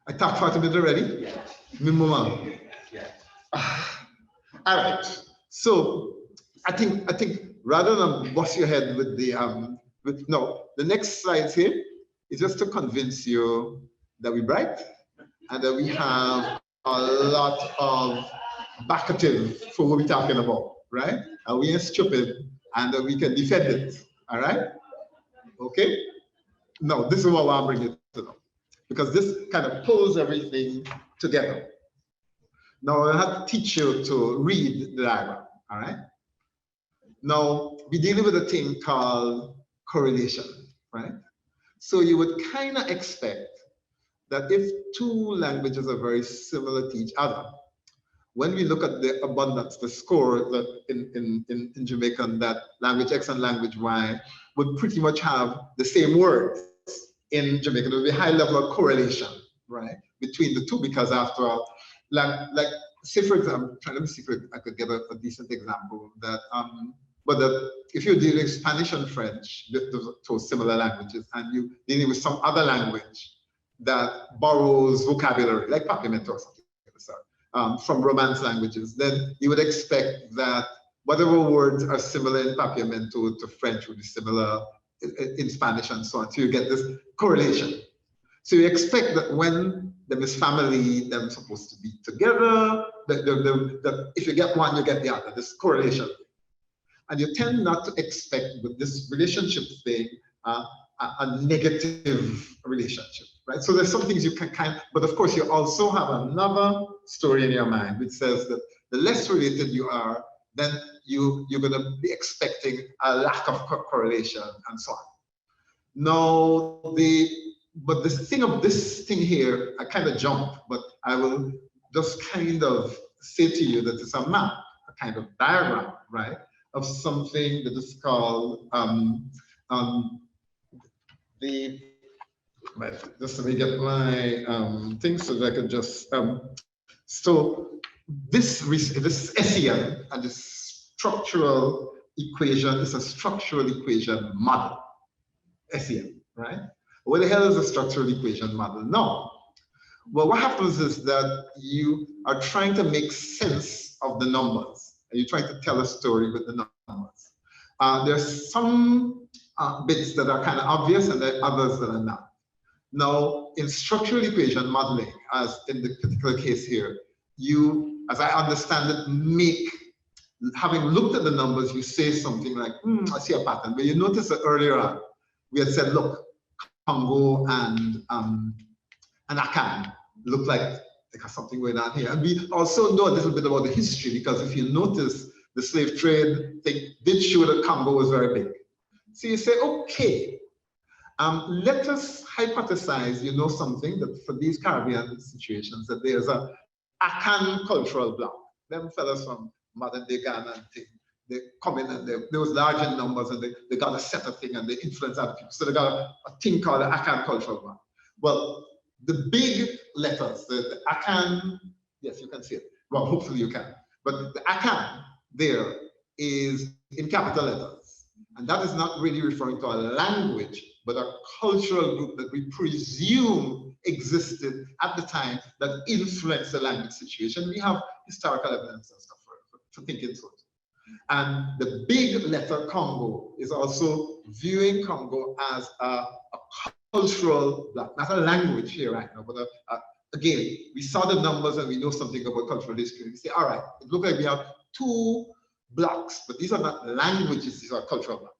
I talked 40 minutes already. Yeah. All right. So I think rather than bust your head with the the next slide here is just to convince you that we're bright and that we have a lot of backative for what we're talking about, right? And we ain't stupid, and that we can defend it. All right? Okay? No, this is what I'm bringing it to know, because this kind of pulls everything together. Now I have to teach you to read the diagram. All right? Now we're dealing with a thing called correlation, right? So you would kind of expect that if two languages are very similar to each other, when we look at the abundance, the score that in Jamaican, that language X and language Y would pretty much have the same words in Jamaican. There would be a high level of correlation, right, between the two, because after all, like say for example, let me see if I could get a decent example that if you're dealing Spanish and French, those similar languages, and you're dealing with some other language that borrows vocabulary, like Papiamento or something like that, from Romance languages, then you would expect that whatever words are similar in Papiamento to French would be similar in Spanish and so on. So you get this correlation. So you expect that when them is family, them supposed to be together, that if you get one, you get the other, this correlation. And you tend not to expect with this relationship thing a negative relationship, right? So there's some things you can but of course you also have another story in your mind which says that the less related you are, then you're gonna be expecting a lack of correlation and so on. Now, but the thing of this thing here, I kind of jump, but I will just kind of say to you that it's a map, a kind of diagram, right, of something that is called just let me get my thing so that I can just so this SEM and this structural equation is a structural equation model, SEM, right? What the hell is a structural equation model? No. Well, what happens is that you are trying to make sense of the numbers. and you're trying to tell a story with the numbers. There's some bits that are kind of obvious and there are others that are not. Now, in structural equation modeling, as in the particular case here, you, as I understand it, having looked at the numbers, you say something like, I see a pattern. But you notice that earlier on, we had said, look, Congo and Akan look like they have something going on here. And we also know a little bit about the history, because if you notice, the slave trade thing did show that Congo was very big. So you say, okay, let us hypothesize, you know, something that for these Caribbean situations, that there's a Akan cultural block. Them fellas from modern day Ghana and thing, they come in and they was large in numbers, and they got a set of thing and they influence other people. So they got a thing called the Akan cultural block. Well, the big letters, the Akan, yes, you can see it. Well, hopefully you can. But the Akan there is in capital letters. And that is not really referring to a language, but a cultural group that we presume existed at the time that influenced the language situation. We have historical evidence and stuff for thinking so. And the big letter Congo is also viewing Congo as a cultural block, not a language here right now, but again, we saw the numbers and we know something about cultural history. We say, all right, it looks like we have two blocks, but these are not languages, these are cultural blocks.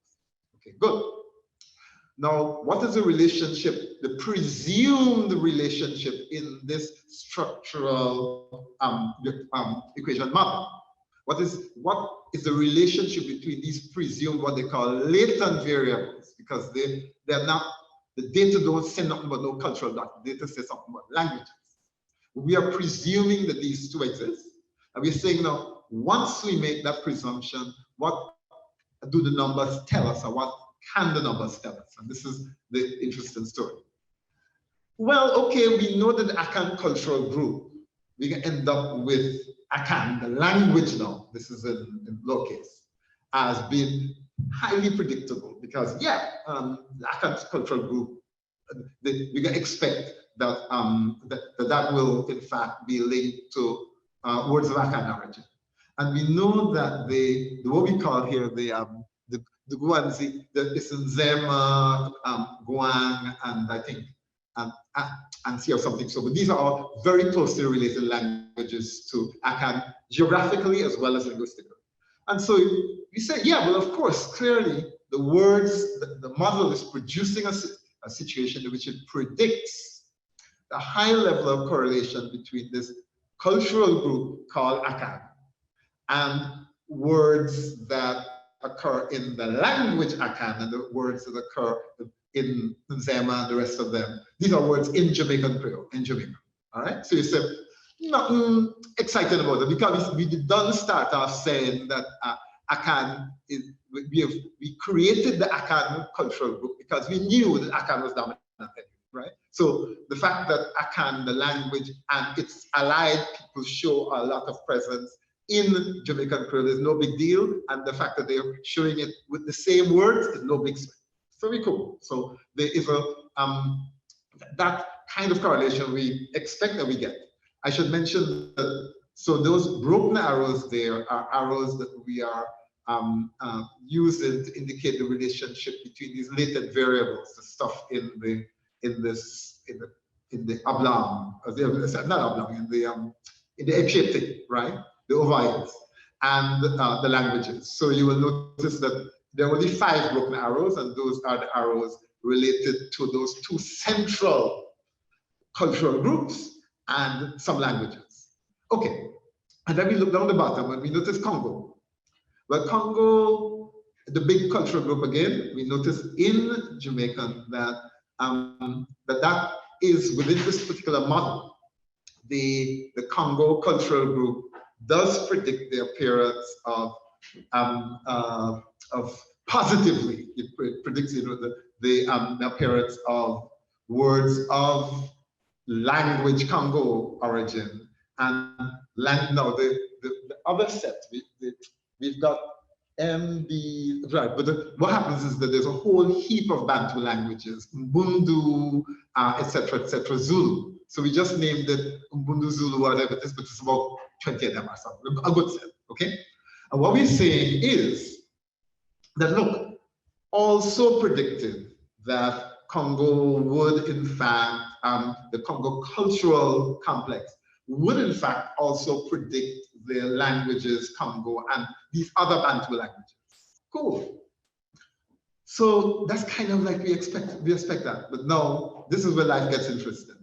Okay, good. Now, what is the relationship, the presumed relationship in this structural equation model? What is the relationship between these presumed, what they call latent variables? Because they're not, the data don't say nothing about no cultural block, the data says something about languages. We are presuming that these two exist. And we're saying now, once we make that presumption, what do the numbers tell us, or what can the numbers tell us? And this is the interesting story. Well, okay, we know that the Akan cultural group, we can end up with Akan, the language now, this is in lowercase, has been highly predictable, because yeah, the Akan cultural group, we can expect that that will in fact be linked to words of Akan origin. And we know that the what we call here the Guanzi, the Isanzema, Guang, and I think Ansi or something. So, but these are all very closely related languages to Akan, geographically as well as linguistically. And so we say, yeah, well, of course, clearly the words, the model is producing a situation in which it predicts the high level of correlation between this cultural group called Akan and words that occur in the language Akan and the words that occur in Nzema and the rest of them. These are words in Jamaican Creole, in Jamaica. All right. So you said nothing excited about it, because we don't start off saying that Akan is, we created the Akan cultural group because we knew that Akan was dominant, right? So the fact that Akan, the language, and its allied people show a lot of presence in Jamaican Creole is no big deal, and the fact that they're showing it with the same words is no big swing. Very cool. So there is a that kind of correlation we expect that we get. I should mention that, so those broken arrows there are arrows that we are using to indicate the relationship between these latent variables, the stuff in the oblong, not oblong, in the egg-shaped thing, right? The ovoids and the languages. So you will notice that there are only 5 broken arrows, and those are the arrows related to those 2 central cultural groups and some languages. Okay, and then we look down the bottom and we notice Congo. Well, Congo, the big cultural group again, we notice in Jamaican that that is within this particular model. The Congo cultural group does predict the appearance of positively, it predicts, you know, the appearance of words of language Congo origin, and now the other set we've got MB, right? But what happens is that there's a whole heap of Bantu languages, Mbundu, etc., Zulu. So we just named it Mbundu Zulu, whatever it is, but it's about 20 of them or something, a good set, okay? And what we're saying is that, look, also predicted that Congo would, in fact, the Congo cultural complex would, in fact, also predict the languages Congo and these other Bantu languages. Cool. So that's kind of like we expect that. But now, this is where life gets interesting.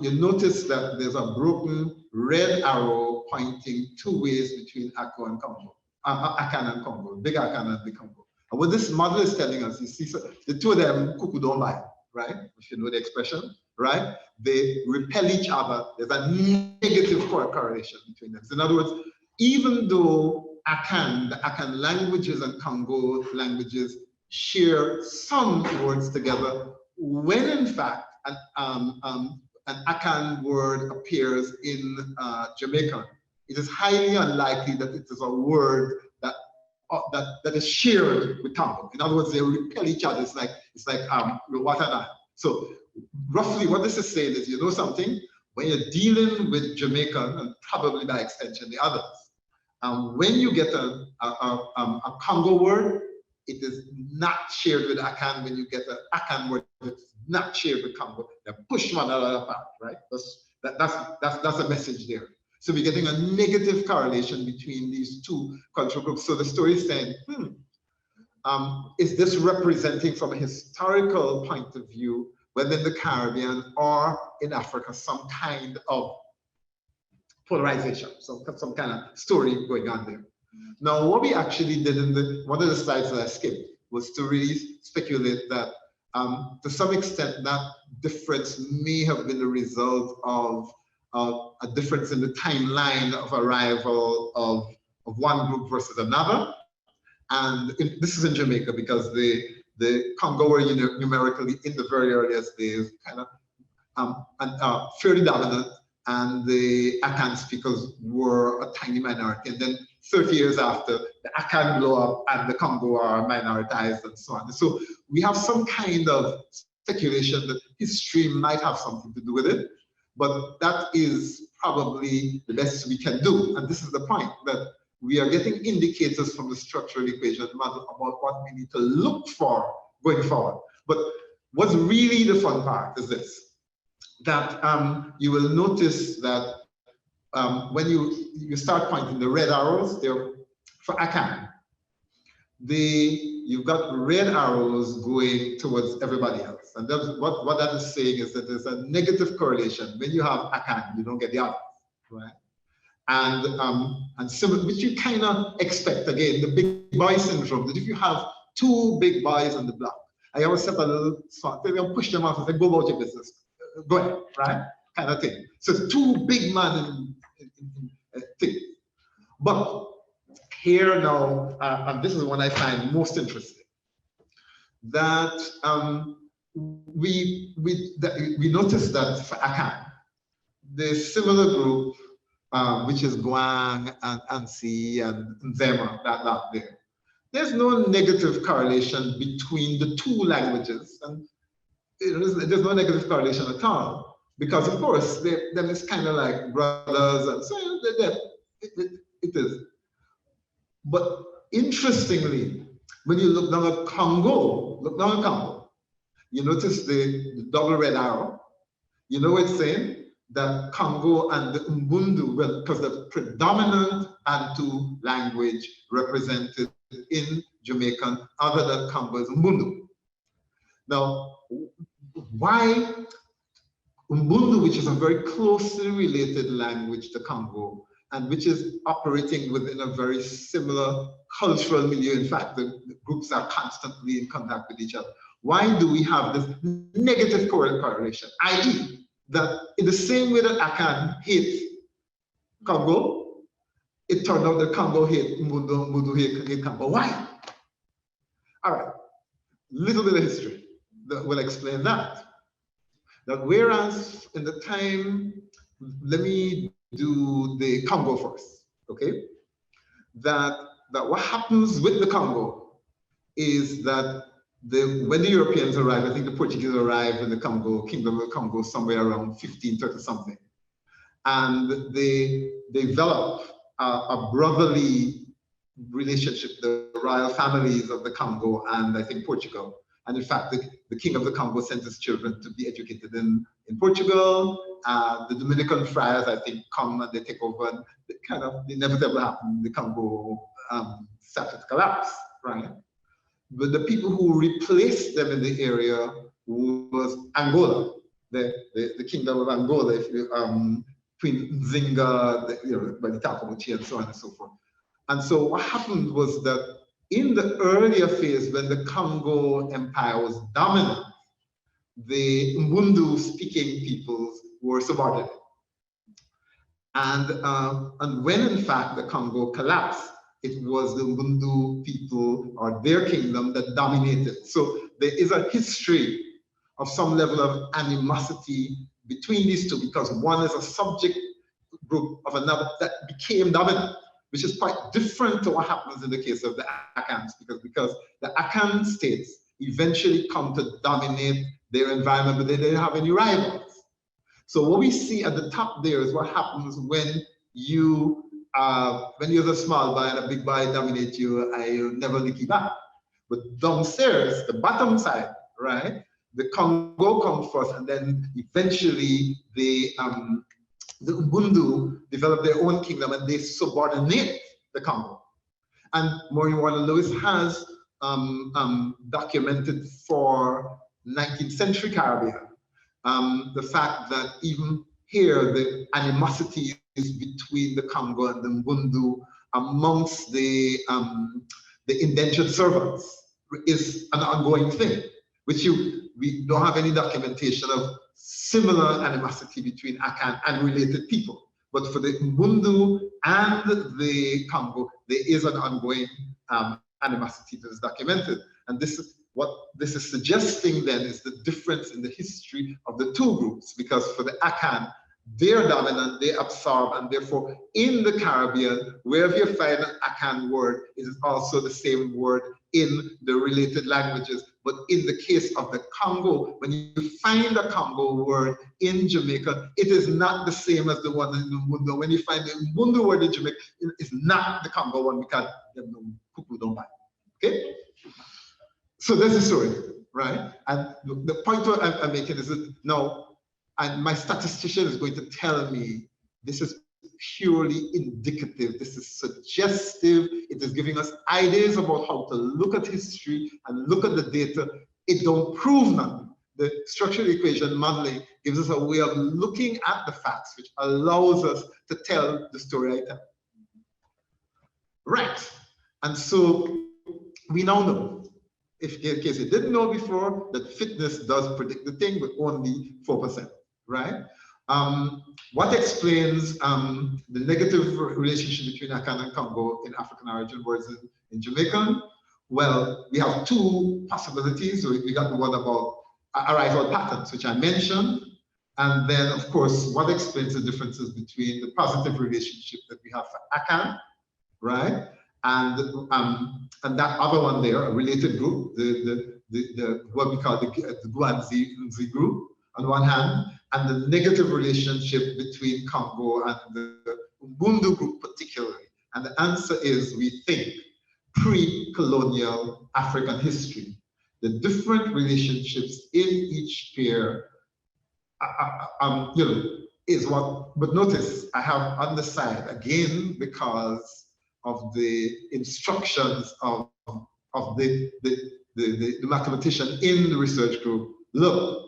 You notice that there's a broken red arrow pointing 2 ways between Akko and Congo, Akan and Congo, big Akan and big Congo. And what this model is telling us, you see, so the two of them, cuckoo don't bite, right? If you know the expression, right? They repel each other. There's a negative correlation between them. So in other words, even though Akan, the Akan languages and Congo languages share some words together, when in fact an Akan word appears in Jamaican, it is highly unlikely that it is a word that is shared with Congo. In other words, they repel each other. It's like water and iron. So roughly what this is saying is, you know something, when you're dealing with Jamaican and probably by extension the others, when you get a Congo word, it is not shared with Akan. When you get an Akan word, it's not shared with Congo. They push one another apart, right? That's a message there. So we're getting a negative correlation between these two cultural groups. So the story is saying, is this representing from a historical point of view, whether in the Caribbean or in Africa, some kind of polarization, some kind of story going on there? Now, what we actually did in one of the slides that I skipped was to really speculate that to some extent that difference may have been the result of a difference in the timeline of arrival of one group versus another. And this is in Jamaica because the Congo were numerically in the very earliest days kind of fairly dominant, and the Akan speakers were a tiny minority. And then 30 years after, the Akan blow up and the Congo are minoritized and so on. So we have some kind of speculation that history might have something to do with it, but that is probably the best we can do. And this is the point, that we are getting indicators from the structural equation model about what we need to look for going forward. But what's really the fun part is this, that you will notice that when you start pointing the red arrows there for Akan, you've got red arrows going towards everybody else. And that's what that is saying is that there's a negative correlation. When you have Akan, you don't get the others, right? And similar, which you kind of expect, again, the big boy syndrome, that if you have two big boys on the block, I always set a little spot, they'll push them off and say, go about your business, go ahead, right? Kind of thing. So it's two big men in thing. But here now, and this is what I find most interesting, that we noticed that for Akan, the similar group, which is Guang and Ansi and Nzema, that there. There's no negative correlation between the two languages, and there's no negative correlation at all, because of course them is kind of like brothers, and so it is. But interestingly, when you look down at Congo, you notice the double red arrow. You know what it's saying? That Congo and the Mbundu, well, because the predominant Bantu language represented in Jamaican other than Congo is Mbundu. Now, why Mbundu, which is a very closely related language to Congo, and which is operating within a very similar cultural milieu. In fact, the groups are constantly in contact with each other. Why do we have this negative correlation? I.e., that in the same way that Akan hate Congo, it turned out that Congo hate Mbundu, Mbundu hate Congo. Why? All right, little bit of history that will explain that. That whereas in the time, let me do the Congo first, okay? That what happens with the Congo is that when the Europeans arrived, I think the Portuguese arrived in the Congo, Kingdom of the Congo, somewhere around 1530 something. And they developed a brotherly relationship, the royal families of the Congo and I think Portugal. And in fact, the king of the Congo sent his children to be educated in Portugal. The Dominican friars, I think, come and they take over, and it kind of inevitably happen. The Congo started to collapse, right? But the people who replaced them in the area was Angola, the kingdom of Angola, if you, Queen Nzinga, by the Takamuchi and so on and so forth. And so what happened was that in the earlier phase, when the Congo Empire was dominant, the Mbundu-speaking peoples were subordinate. And when in fact the Congo collapsed, it was the Mbundu people or their kingdom that dominated. So there is a history of some level of animosity between these two, because one is a subject group of another that became dominant, which is quite different to what happens in the case of the Akans, because the Akan states eventually come to dominate their environment, but they didn't have any rivals. So what we see at the top there is what happens when you're the small boy and a big boy dominate you, I'll never lick you back. But downstairs, the bottom side, right, the Congo comes first, and then eventually the Ubundu develop their own kingdom and they subordinate the Congo. And Maureen Warner-Lewis has documented for 19th century Caribbean the fact that even here the animosity is between the Congo and the Mbundu amongst the indentured servants is an ongoing thing, which we don't have any documentation of similar animosity between Akan and related people. But for the Mbundu and the Congo, there is an ongoing animosity that is documented. And this is what this is suggesting then is the difference in the history of the two groups, because for the Akan, they're dominant, they absorb, and therefore in the Caribbean, wherever you find an Akan word, it is also the same word in the related languages. But in the case of the Congo, when you find a Congo word in Jamaica, it is not the same as the one in Mbundu. When you find the Mbundu word in Jamaica, it is not the Congo one, because people don't buy. Okay? So that's the story, right? And the point I'm making is that now, and my statistician is going to tell me this is purely indicative, this is suggestive, it is giving us ideas about how to look at history and look at the data. It don't prove nothing. The structural equation modeling gives us a way of looking at the facts, which allows us to tell the story I tell. Right, and so we now know, if in case you didn't know before, that fitness does predict the thing, but only 4%, right? What explains the negative relationship between Akan and Congo in African origin words in Jamaican? Well, we have two possibilities. We got the one about arrival patterns, which I mentioned. And then, of course, what explains the differences between the positive relationship that we have for Akan, right? And that other one there, a related group, what we call the Guanzi group, on one hand, and the negative relationship between Congo and the Ubundu group particularly. And the answer is, we think, pre-colonial African history. The different relationships in each pair, is what, but notice I have on the side, again, because of the instructions of the mathematician in the research group. Look,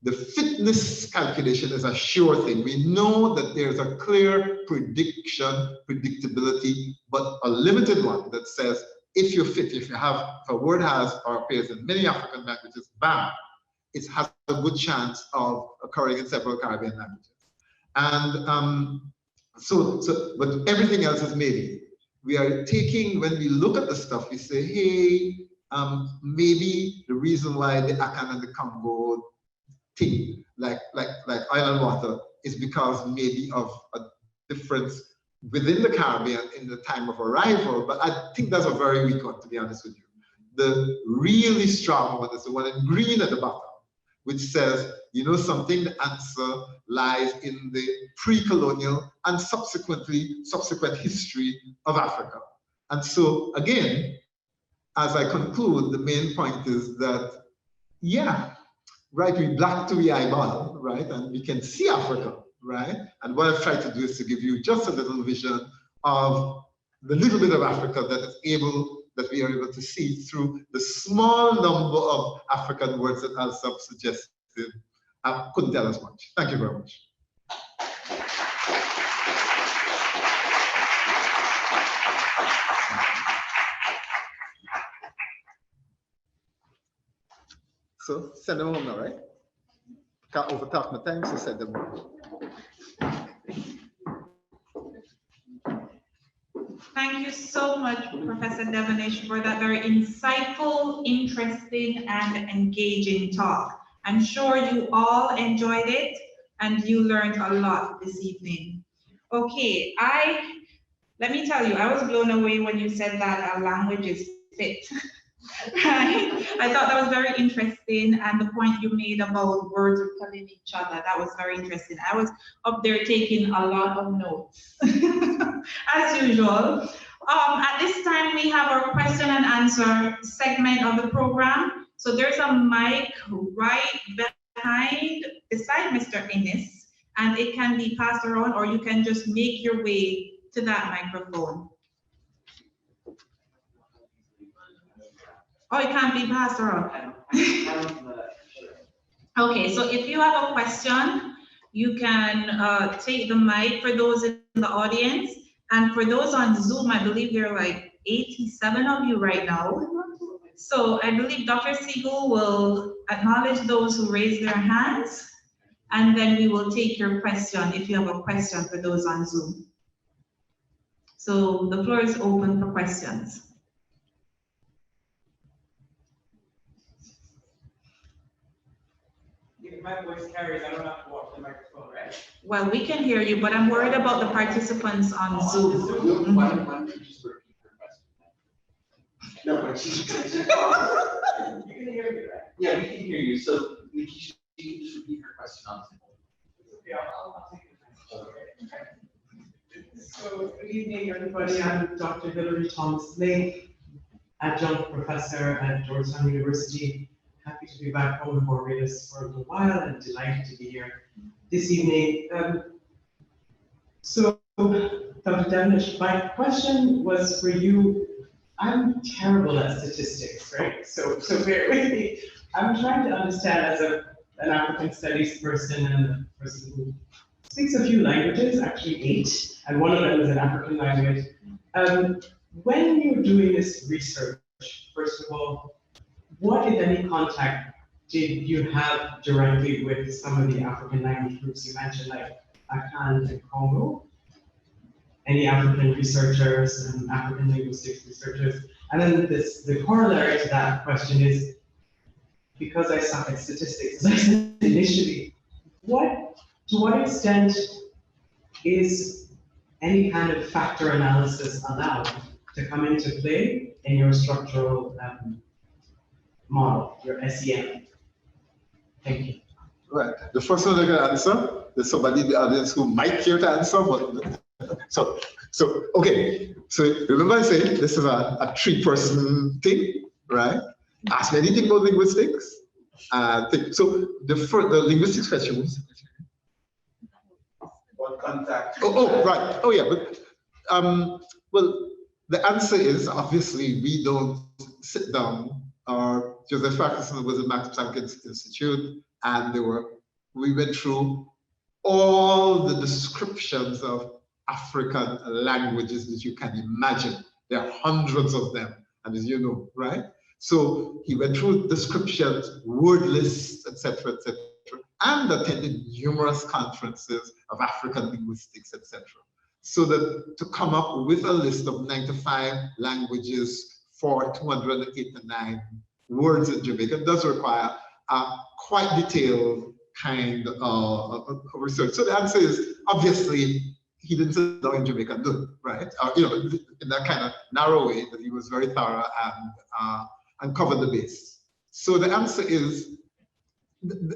the fitness calculation is a sure thing. We know that there's a clear predictability, but a limited one that says if you're fit, if a word has or appears in many African languages, bam, it has a good chance of occurring in several Caribbean languages. And but everything else is maybe. We are taking, when we look at the stuff, we say, hey, maybe the reason why the Akan and the Congo thing, like oil and water, is because maybe of a difference within the Caribbean in the time of arrival. But I think that's a very weak one, to be honest with you. The really strong one is the one in green at the bottom. which says, you know something, the answer lies in the pre-colonial and subsequent history of Africa. And so again, as I conclude, the main point is that, yeah, right, we black to the eyeball, right? And we can see Africa, right? And what I've tried to do is to give you just a little vision of the little bit of Africa that we are able to see through the small number of African words that Allsopp suggested. Couldn't tell us much. Thank you very much. So send them home now, right? Can't overtalk my time, so send them home. Thank you so much, Professor Devonish, for that very insightful, interesting, and engaging talk. I'm sure you all enjoyed it and you learned a lot this evening. Okay, let me tell you, I was blown away when you said that our language is fit. Right? I thought that was very interesting, and the point you made about words repelling each other, that was very interesting. I was up there taking a lot of notes, as usual. At this time, we have our question and answer segment of the program. So there's a mic right beside Mr. Innes, and it can be passed around, or you can just make your way to that microphone. Oh, it can't be passed around. Okay, so if you have a question, you can take the mic for those in the audience. And for those on Zoom, I believe there are like 87 of you right now. So I believe Dr. Siegel will acknowledge those who raise their hands, and then we will take your question if you have a question for those on Zoom. So the floor is open for questions. If my voice carries, I don't have to watch the microphone, right? Well, we can hear you, but I'm worried about the participants on Zoom. Why don't you just repeat your question? No, but you can hear me, right? Yeah, we can hear you. So you can just repeat your question on Zoom. Yeah, I'll take it. Okay. So good evening, everybody. I'm Dr. Hilary Thomas Lake, adjunct professor at Georgetown University. Happy to be back home in Barbados for a little while and delighted to be here this evening. So, Dr. Devonish, my question was for you. I'm terrible at statistics, right? So bear with me. I'm trying to understand as an African studies person and a person who speaks a few languages, actually 8, and one of them is an African language. When you're doing this research, first of all, what, if any, contact did you have directly with some of the African language groups you mentioned, like Akan and Congo? Any African researchers and African linguistics researchers? And then the corollary to that question is, because I suck at statistics, as I said initially, to what extent is any kind of factor analysis allowed to come into play in your structural model, your SEM? Thank you. Right. The first one I can answer, there's somebody in the audience who might care to answer, but so okay. So remember I said this is a 3-person thing, right? Ask me anything about linguistics. So the linguistics question was What contact? Oh, right. Oh, yeah. But well, the answer is obviously we don't sit down. Joseph Ferguson was at Max Planck Institute, and we went through all the descriptions of African languages that you can imagine. There are hundreds of them, and as you know, right? So he went through descriptions, word lists, etc., and attended numerous conferences of African linguistics, etc. So that to come up with a list of 95 languages for 289 words in Jamaica does require a quite detailed kind of research. So the answer is, obviously, he didn't sit down in Jamaica and do it, right? In that kind of narrow way that he was very thorough and covered the base. So the answer is,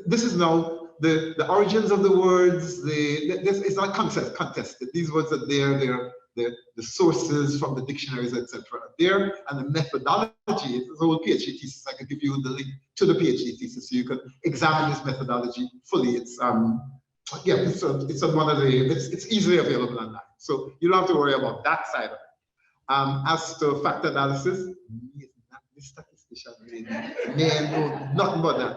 this is now the origins of the words. This is not contested. These words are there. The sources from the dictionaries, etc. there, and the methodology. It's a whole PhD thesis. I can give you the link to the PhD thesis so you can examine this methodology fully. It's yeah, it's on one of the. It's easily available online, so you don't have to worry about that side of it. As to factor analysis, the statistician, no, nothing but that.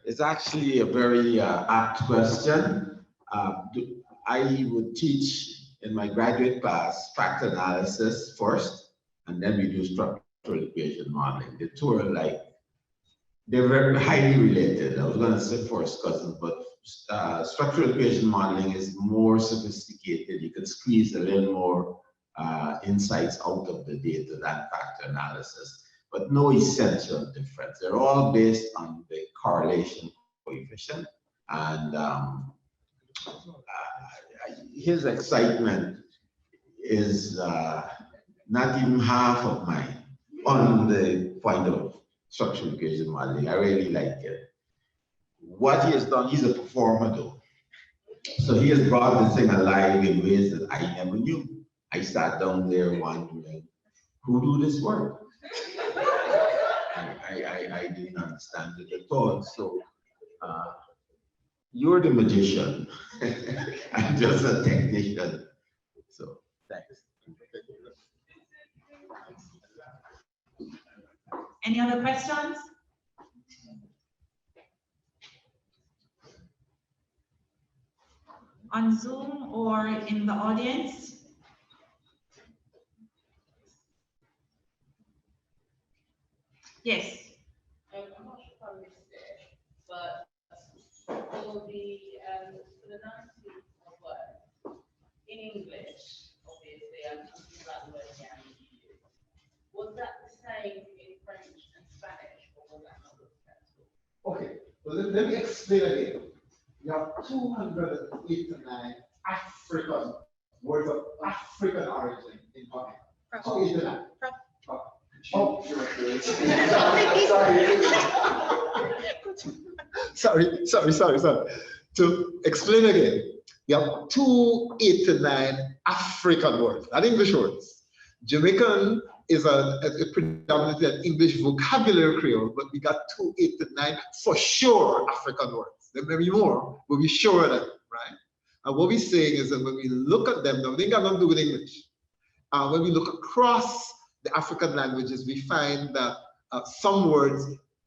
It's actually a very apt question. I would teach in my graduate class factor analysis first, and then we do structural equation modeling. The two are like, they're very highly related. I was going to say first cousins, but structural equation modeling is more sophisticated. You can squeeze a little more insights out of the data than factor analysis, but no essential difference. They're all based on the correlation coefficient, and his excitement is not even half of mine on the point of structural equation modeling. I really like it. What he has done, he's a performer though. So he has brought this thing alive in ways that I never knew. I sat down there wondering, who do this work? I didn't understand it at all. So you're the magician. I'm just a technician. So thanks. Any other questions? On Zoom or in the audience? Yes. I'm not sure if I missed it, but for the non-speak of words in English, obviously, I'm talking about the word guarantee. Was that the same in French and Spanish, or was that not the same? Okay, well, let me explain again. You have 289 African words of African origin in Dominic. How is that? Oh, sorry. To explain again, you have 289 African words, not English words. Jamaican is a predominantly an English vocabulary Creole, but we got 289 for sure African words. There may be more, but we're sure of that, right? And what we're saying is that when we look at them, now they got nothing to do with English. When we look across the African languages, we find that some words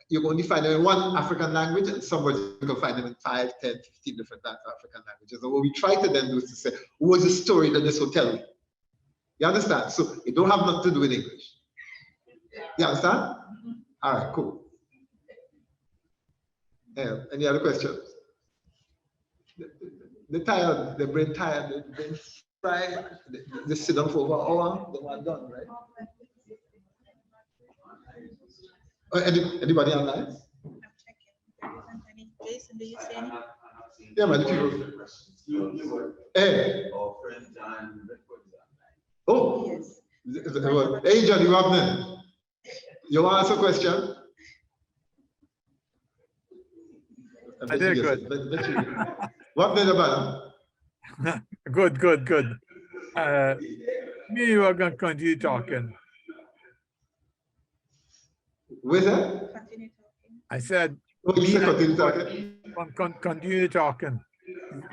you can only find them in one African language, and some words you can find them in 5, 10, 15 different African languages. And what we try to then do is to say, what's the story that this will tell me? You understand? So it don't have nothing to do with English. You understand? All right, cool. Any other questions? They're tired, their brain tired, their brain fried, they sit down for over an hour, they want done, right? Anybody online? I'm checking. There isn't any. Jason, do you see any? Yeah, man. People. Hey. Oh. Yes. Hey, Johnny Wagner. You want to ask a question? I did good. Wagner about? Good. Me and you are going to continue talking. With that? Continue talking. I said, continue talking.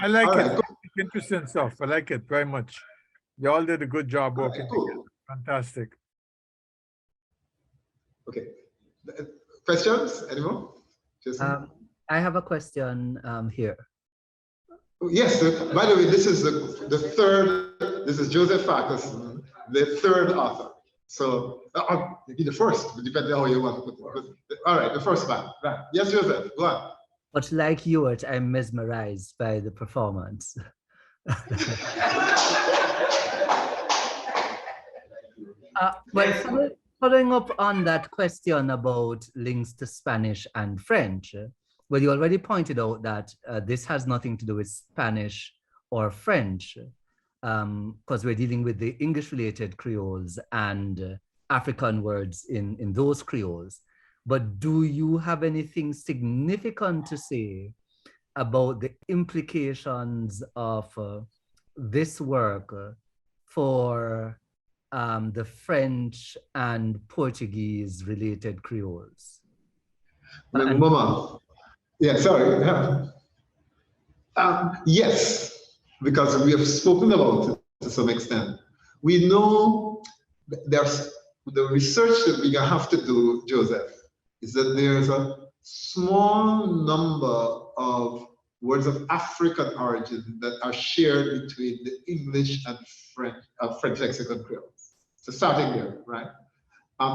I like all it. Right, it's interesting stuff. I like it very much. You all did a good job working right, cool. together. Fantastic. Okay. Questions? Anyone? I have a question here. Yes. By the way, this is the third. This is Joseph Farquharson, the third author. So maybe the first, depending on how you want to put it. All right, the first one. Right. Yes, Joseph, go on. But like Hubert, I'm mesmerized by the performance. Well, following up on that question about links to Spanish and French, well, you already pointed out that this has nothing to do with Spanish or French, because we're dealing with the English-related Creoles and African words in those Creoles. But do you have anything significant to say about the implications of this work for the French and Portuguese related Creoles? Mama, yeah, sorry. Yes, because we have spoken about it to some extent. We know there's the research that we have to do, Joseph, is that there's a small number of words of African origin that are shared between the English and French lexicon Creoles. So starting there, right?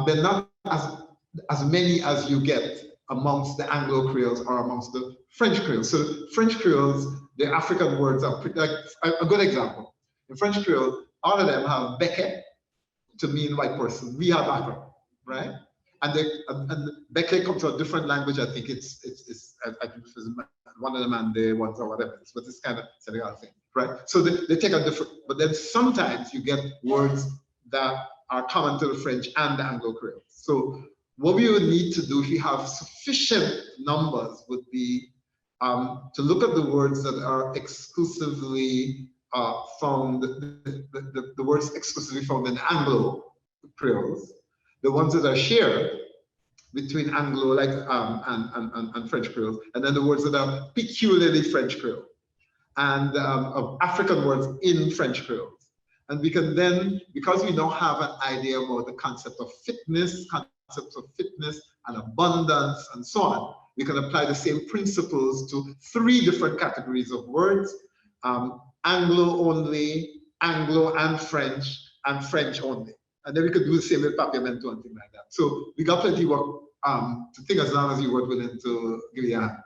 They're not as many as you get amongst the Anglo Creoles or amongst the French Creoles. So French Creoles, the African words are pretty, like a good example. In French Creole, all of them have beke to mean white person. We have Afro, right? And beke comes from a different language. I think it's one of them and the ones or whatever. But it's kind of Senegal thing, right? So they take a different. But then sometimes you get words that are common to the French and the Anglo Creole. So what we would need to do if we have sufficient numbers would be to look at the words that are exclusively found, the words exclusively found in Anglo Creoles, the ones that are shared between Anglo like and French Creoles, and then the words that are peculiarly French Creole, and of African words in French Creoles. And we can then, because we now have an idea about the concepts of fitness and abundance and so on, we can apply the same principles to 3 different categories of words, Anglo only, Anglo and French only. And then we could do the same with Papiamento and things like that. So we got plenty of work to think as long as you were willing to give you a hand.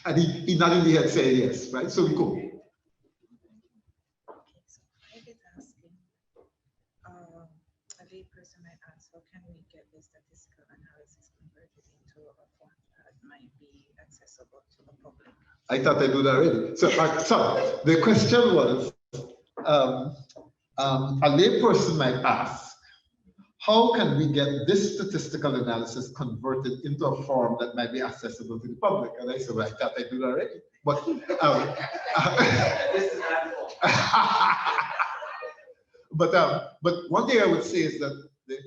And he nodding the head saying yes, right? So we go. A layperson might ask, how can we get the statistical analysis converted into a form that might be accessible to the public? I thought I did that already. So, the question was, a layperson might ask, how can we get this statistical analysis converted into a form that might be accessible to the public? And I said, well, I thought I did that already. But This is but one thing I would say is that the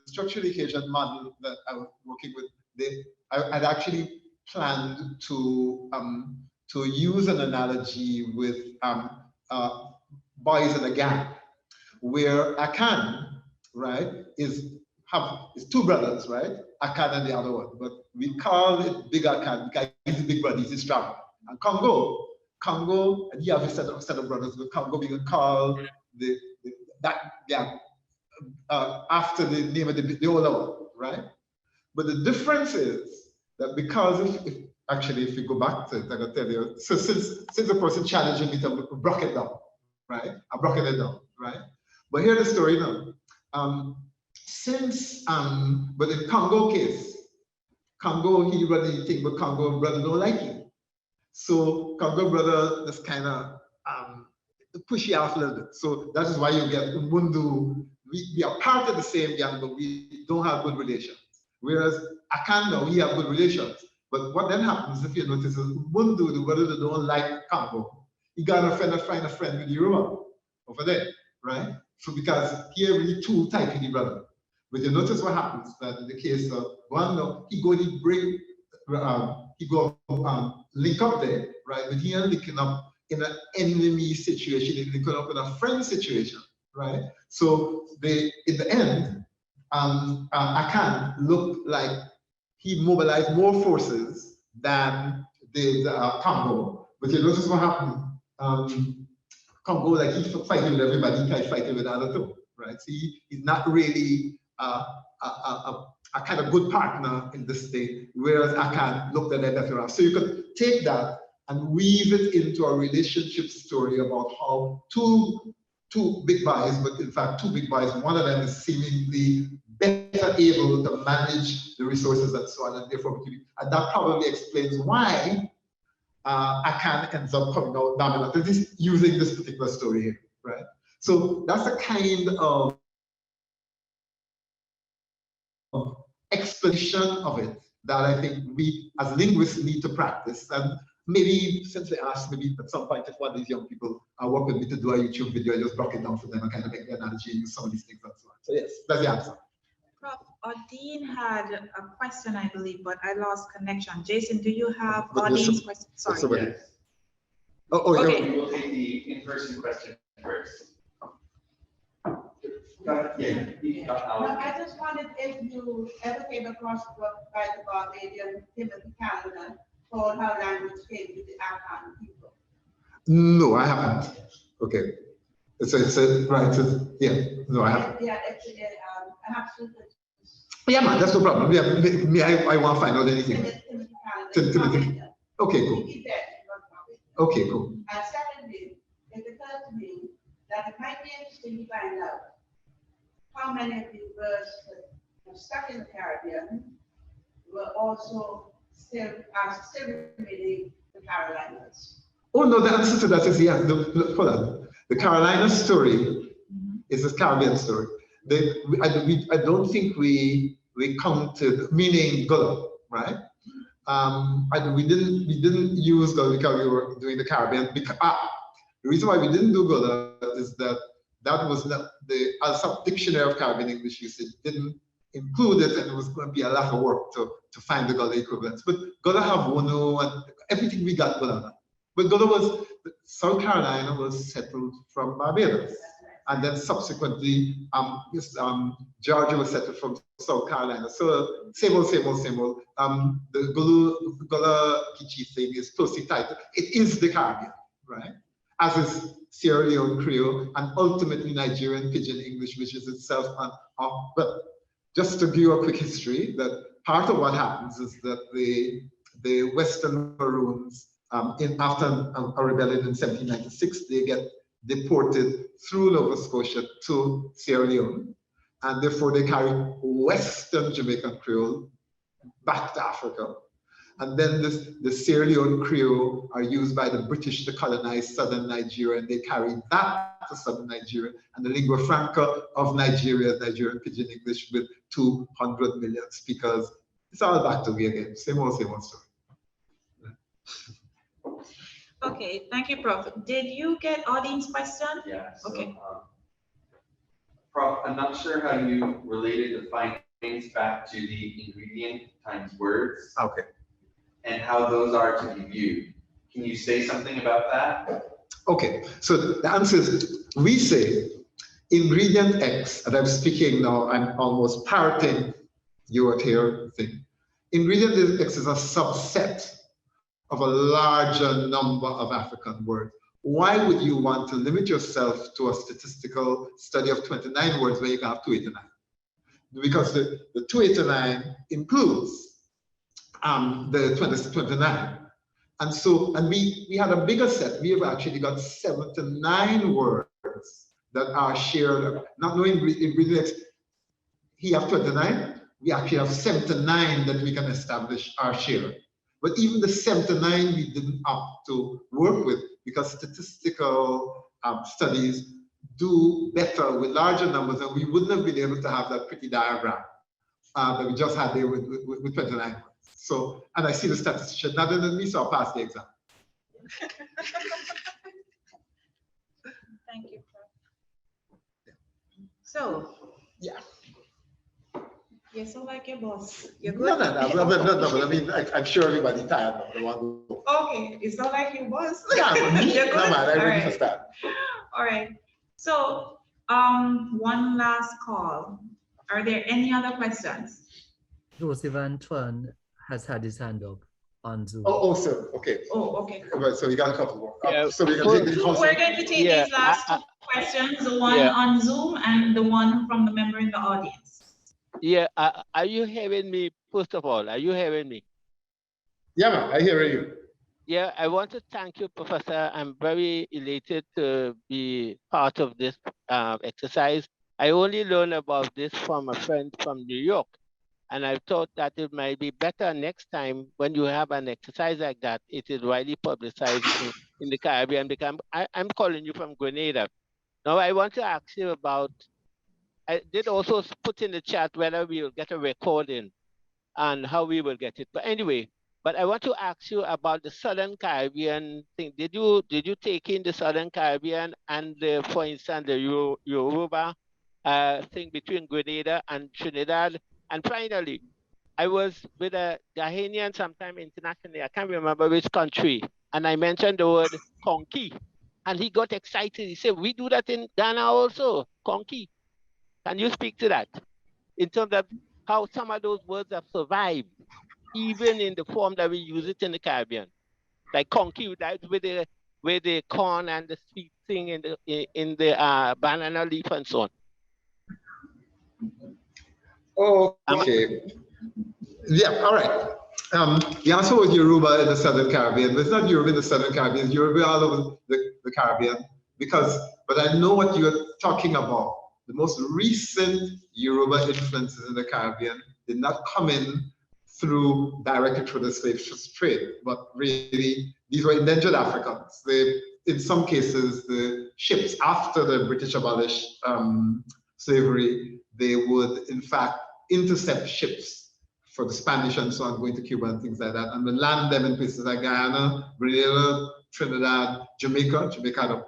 structural equation model that I was working with, I'd actually planned to use an analogy with boys in a gang, where Akan, right, is 2 brothers, right? Akan and the other one, but we call it Big Akan because he's the big brother, he's strong. And Congo, and he has a set of brothers, but Congo we can call that gang after the name of the older one, right? But the difference is that because if we go back to it, I can tell you, so since the person challenging me to break it down, right? I broke it down, right? But here's the story now. But in Congo case, Congo, he run anything, but Congo brother don't like him. So Congo brother just kind of push you off a little bit. So that is why you get Umbundu. We are part of the same gang, but we don't have good relations. Whereas Akanda, we have good relations. But what then happens, if you notice, is Umbundu, the brother that don't like Congo, he got find a friend with Yoruba over there, right? So because he really too tight with the brother. But you notice what happens that in the case of one, he go link up there, right? But he ain't linking up in an enemy situation, he's linking up in a friend situation, right? So in the end, Akan looked like he mobilized more forces than did Congo. But you notice what happened? Congo, like he's fighting with everybody, he can't fight with the other 2, right? So he's not really a kind of good partner in this thing, whereas Akan looked at it better. So you could take that and weave it into a relationship story about how two big boys, but in fact 2 big boys, one of them is seemingly better able to manage the resources and so on, and therefore, and that probably explains why Akan ends up coming out dominant. It is using this particular story here, right? So that's the kind of explanation of it that I think we as linguists need to practice. And maybe since they asked, maybe at some point if one of these young people work with me to do a YouTube video, I just block it down for them and kind of make the analogy and use some of these things and so on. So yes, that's the answer. Prof, Dean had a question, I believe, but I lost connection. Jason, do you have audience questions? Sorry. Yes. Okay. We will take the in-person question first. Yeah. I just wondered if you ever came across a book by the Barbadian Timothy Callanan called How Language Came to the Akan People. No, I haven't. Okay. It's a right. Yeah. No, I haven't. Yeah, it's absolutely. Yeah, man, that's no problem. Yeah, me, I want to find out anything. Timothy. Okay, cool. Okay, cool. And secondly, it occurred to me that it might be interesting to find out how many of the birds that were stuck in the Caribbean were also still remaining the Carolinas. Oh no, the answer to that is yes. Hold on. The Carolina story is a Caribbean story. I don't think we counted, meaning Gullah, right? We didn't use Gullah because we were doing the Caribbean. The reason why we didn't do Gullah is that was not the Allsopp Dictionary of Caribbean English usage didn't include it, and it was going to be a lot of work to find the Gullah equivalents. But Gullah have Wono and everything we got Gullah. But Gullah was, South Carolina was settled from Barbados. And then subsequently, Georgia was settled from South Carolina. So same old. The Gullah Kichi thing is closely tied. It is the Caribbean, right? As is Sierra Leone Creole and ultimately Nigerian Pidgin English, which is itself but just to give you a quick history, that part of what happens is that the Western Maroons, after a rebellion in 1796, they get deported through Nova Scotia to Sierra Leone, and therefore they carry Western Jamaican Creole back to Africa. And then the Sierra Leone Creole are used by the British to colonize southern Nigeria, and they carry that to southern Nigeria. And the lingua franca of Nigeria is Nigerian Pidgin English with 200 million speakers. It's all back to me again. Same old story. Okay, thank you, Prof. Did you get audience question? Yeah. So, okay. Prof, I'm not sure how you related the findings back to the ingredient times words. Okay. And how those are to be viewed. Can you say something about that? Okay, so the answer is, we say ingredient X, and I'm speaking now, I'm almost parroting your here thing. Ingredient X is a subset of a larger number of African words. Why would you want to limit yourself to a statistical study of 29 words when you can have 289? Because the 289 includes the 29. And we had a bigger set. We have actually got 79 words that are shared, not knowing ingredient X, he have 29, we actually have 79 that we can establish are shared. But even the 79 we didn't opt to work with, because statistical studies do better with larger numbers, and we wouldn't have been able to have that pretty diagram that we just had there with 29. So, and I see the statistician not than me, so I'll pass the exam. Thank you, Prof. So, yeah. You're so like your boss. You're good. No. I mean, I'm sure everybody's tired now. Okay, it's not like your boss. Yeah, You're good. No, man, I really right. start. All right. So, one last call. Are there any other questions? Joseph Antoine has had his hand up on Zoom. Oh, sir. Okay. Oh, okay. Right, so we got a couple more. Yeah. So we're going to take these last two questions, the one on Zoom and the one from the member in the audience. Yeah, are you hearing me? First of all, are you hearing me? Yeah, man, I hear you. Yeah, I want to thank you, Professor. I'm very elated to be part of this exercise. I only learned about this from a friend from New York. And I thought that it might be better next time when you have an exercise like that, it is widely publicized in the Caribbean, because I'm calling you from Grenada. Now I want to ask you about, I did also put in the chat whether we will get a recording and how we will get it. But anyway, but I want to ask you about the Southern Caribbean thing. Did you take in the Southern Caribbean and for instance, the Yoruba thing between Grenada and Trinidad? And finally, I was with a Ghanaian sometime internationally, I can't remember which country, and I mentioned the word conky, and he got excited. He said, we do that in Ghana also, conky. Can you speak to that in terms of how some of those words have survived, even in the form that we use it in the Caribbean? Like conky, that's with the corn and the sweet thing in the banana leaf and so on. Okay. Yeah, all right. The answer was Yoruba in the Southern Caribbean, but it's not Yoruba in the Southern Caribbean, it's Yoruba all over the Caribbean. But I know what you're talking about. The most recent Yoruba influences in the Caribbean did not come in directly through the slave trade, but really, these were indentured Africans. In some cases, the ships, after the British abolished slavery, they would, in fact, intercept ships for the Spanish and so on, going to Cuba and things like that, and would land them in places like Guyana, Grenada, Trinidad, Jamaica. Jamaica had a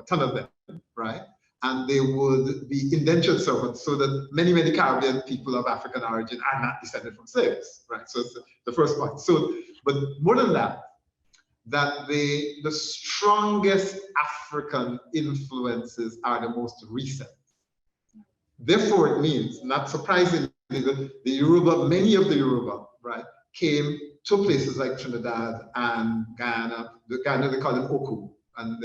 ton of them, right? And they would be indentured servants, so that many Caribbean people of African origin are not descended from slaves, right? So it's the first point. So, but more than that, the strongest African influences are the most recent. Therefore, it means, not surprisingly, the Yoruba, many of the Yoruba, right, came to places like Trinidad and Guyana. The Guyana, they call them Oku, and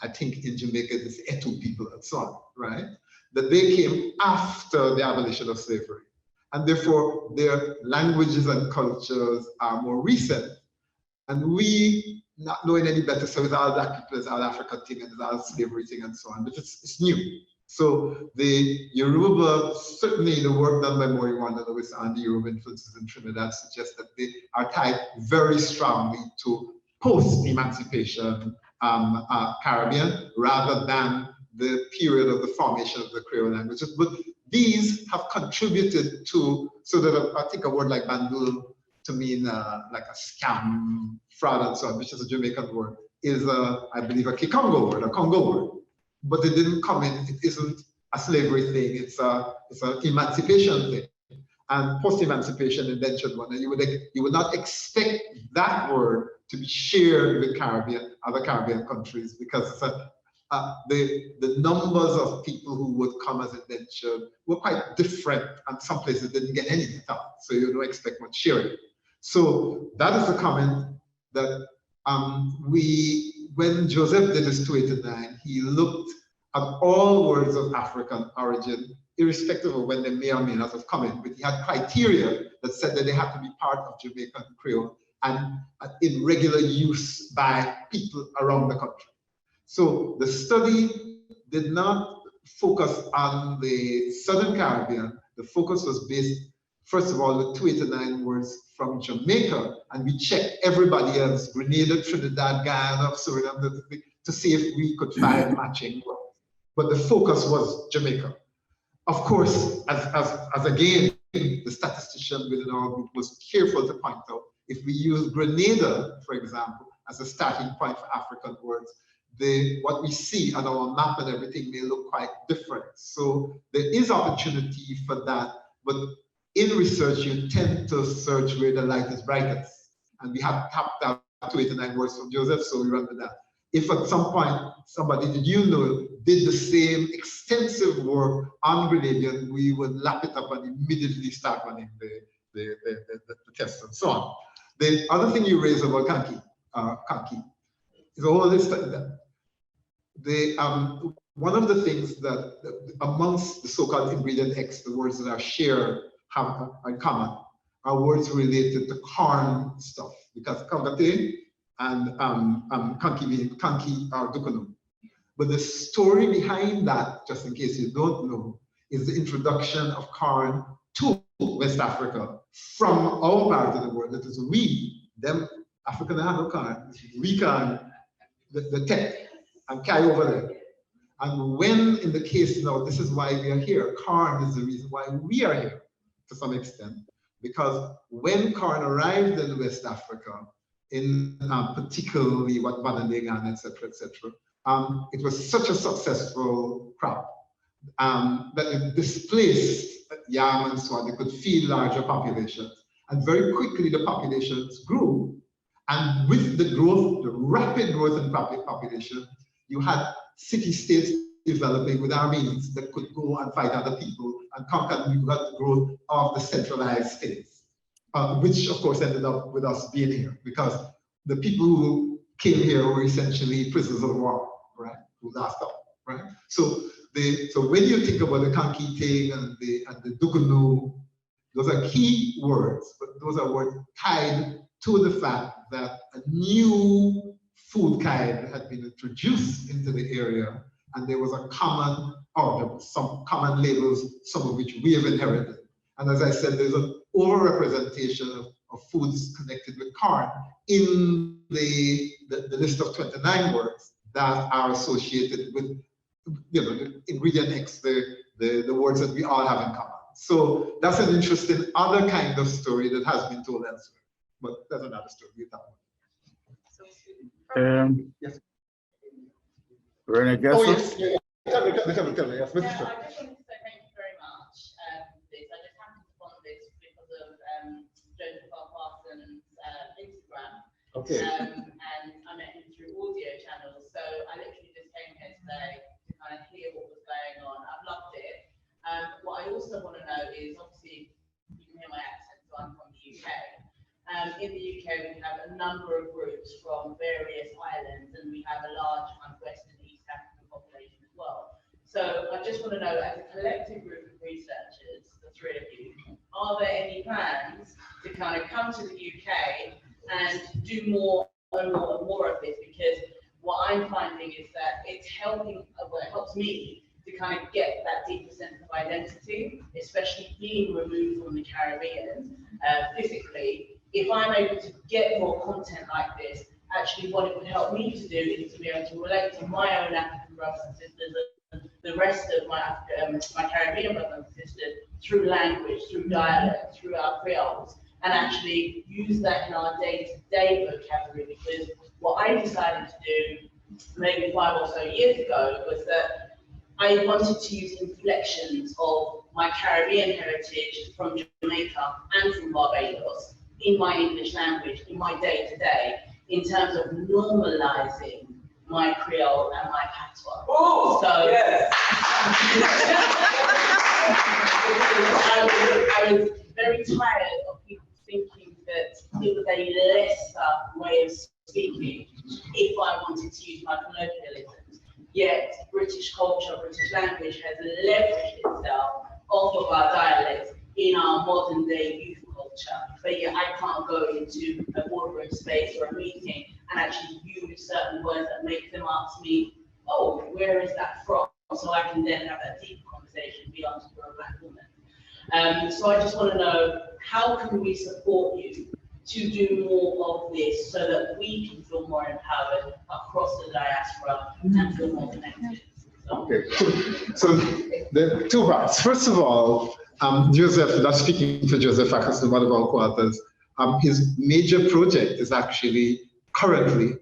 I think in Jamaica, it's Etu people and so on, right? That they came after the abolition of slavery. And therefore, their languages and cultures are more recent. And we, not knowing any better, so it's all black people, it's all African thing, and it's all slavery thing and so on, but it's new. So the Yoruba, certainly the work done by Mori Wanda Lewis and the Yoruba influences in Trinidad suggests that they are tied very strongly to post-emancipation Caribbean rather than the period of the formation of the Creole languages. But these have contributed to, so that I think a word like bandul to mean like a scam, fraud and so on, which is a Jamaican word, is I believe a Kikongo word, a Congo word. But it didn't come in, it isn't a slavery thing, it's an emancipation thing. And post-emancipation indentured one, and you would not expect that word to be shared with other Caribbean countries, because the numbers of people who would come as indentured were quite different, and some places didn't get anything at all, so you don't expect much sharing. So that is the comment that when Joseph did his 289, he looked at all words of African origin, irrespective of when they may or may not have come in, but he had criteria that said that they had to be part of Jamaican Creole and in regular use by people around the country. So the study did not focus on the Southern Caribbean. The focus was based, first of all, the 289 words from Jamaica, and we checked everybody else, Grenada, Trinidad, Guyana, Suriname, to see if we could find matching words. But the focus was Jamaica. Of course, as again, the statistician within our group was careful to point out, if we use Grenada, for example, as a starting point for African words, what we see on our map and everything may look quite different. So there is opportunity for that, but in research, you tend to search where the light is brightest. And we have tapped out 289 words from Joseph, so we run with that. If at some point somebody that you know did the same extensive work on Grenadian, we would lap it up and immediately start running the test and so on. The other thing you raised about Kanki is all this. One of the things that amongst the so-called ingredient X, the words that are shared have in common are words related to corn stuff, because kangate and kanki are dukunu. But the story behind that, just in case you don't know, is the introduction of corn to West Africa from our part of the world. That is we, them, African have can, we can, the tech, and carry over there. And when in the case now, this is why we are here. corn is the reason why we are here to some extent, because when corn arrived in West Africa, in particularly what modern day Ghana, etc., it was such a successful crop that it displaced yam and so on. They could feed larger populations, and very quickly the populations grew. And with the growth, the rapid growth in population, you had city-states developing with armies that could go and fight other people and conquer. You got the growth of the centralized states, which of course ended up with us being here, because the people who came here were essentially prisoners of war, right? Who last up, right? So when you think about the Kankiteng and the Dugunu, those are key words, but those are words tied to the fact that a new food kind had been introduced into the area, and there was a common, or there was some common labels, some of which we have inherited. And as I said, there's an overrepresentation of foods connected with corn in the list of 29 words that are associated with, the ingredient X, the words that we all have in common. So that's an interesting other kind of story that has been told elsewhere. But that's another story. Yes. Renee, oh, yes. Yeah. Tell me. Yes, Mr. I just wanted to say thank you very much. I just happened upon this because of Joseph R. Parsons' Instagram. Okay. And I met him through audio channels. So I literally just came here today to kind of hear what was going on. I've loved it. What I also want to know is, obviously, you can hear my accent, so I'm from the UK. In the UK, we have a number of groups from various islands, and we have a large West and East African population as well. So I just want to know, as a collective group of researchers, the three of you, are there any plans to kind of come to the UK and do more and more of this? Because what I'm finding is that it's helping, well, it helps me to kind of get that deeper sense of identity, especially being removed from the Caribbean physically. If I'm able to get more content like this, actually what it would help me to do is to be able to relate to my own African brothers and sisters and the rest of my Caribbean brothers and sisters through language, through dialect, through our Creoles, and actually use that in our day-to-day vocabulary. Because what I decided to do maybe 5 or so years ago was that I wanted to use inflections of my Caribbean heritage from Jamaica and from Barbados in my English language, in my day-to-day, in terms of normalizing my Creole and my patois. Oh, so yes. I was very tired of people thinking that it was a lesser way of speaking if I wanted to use my colloquialisms. Yet British culture, British language has leveraged itself off of our dialects in our modern day youth culture. But yet I can't go into a boardroom space or a meeting and actually use certain words that make them ask me, oh, where is that from? So I can then have that deep conversation beyond for a Black woman. So I just want to know, how can we support you to do more of this so that we can feel more empowered across the diaspora and feel more connected? Okay, so the two parts. First of all, Joseph, that's speaking to Joseph Ackerson, one of our co-authors, his major project is actually currently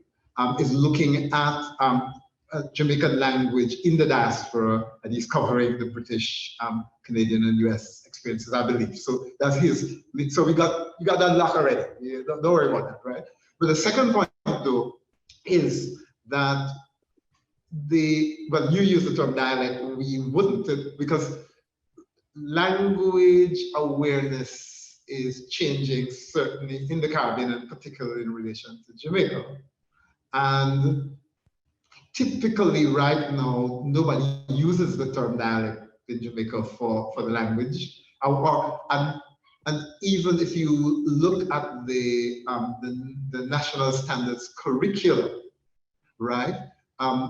is looking at Jamaican language in the diaspora, and he's covering the British, Canadian, and US experiences, I believe. So that's his. So you got that lock already. Don't worry about that, right? But the second point, though, is that well, you use the term dialect, we wouldn't, because language awareness is changing, certainly in the Caribbean, and particularly in relation to Jamaica. And typically right now, nobody uses the term dialect in Jamaica for the language. And even if you look at the national standards curriculum, right?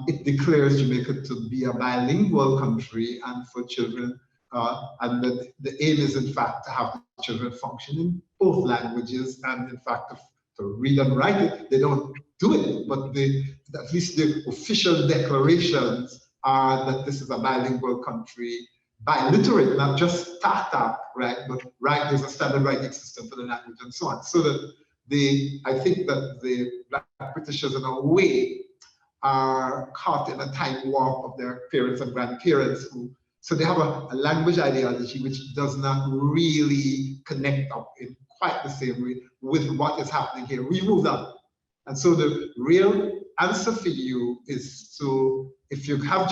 It declares Jamaica to be a bilingual country, and for children and that the aim is in fact to have the children function in both languages, and in fact to read and write it. They don't do it, but at least the official declarations are that this is a bilingual country, biliterate, not just tata, right? But right, there's a standard writing system for the language and so on. So that I think that the Black Britishers in a way are caught in a time warp of their parents and grandparents so they have a language ideology which does not really connect up in quite the same way with what is happening here. We moved on. And so the real answer for you is to, if you have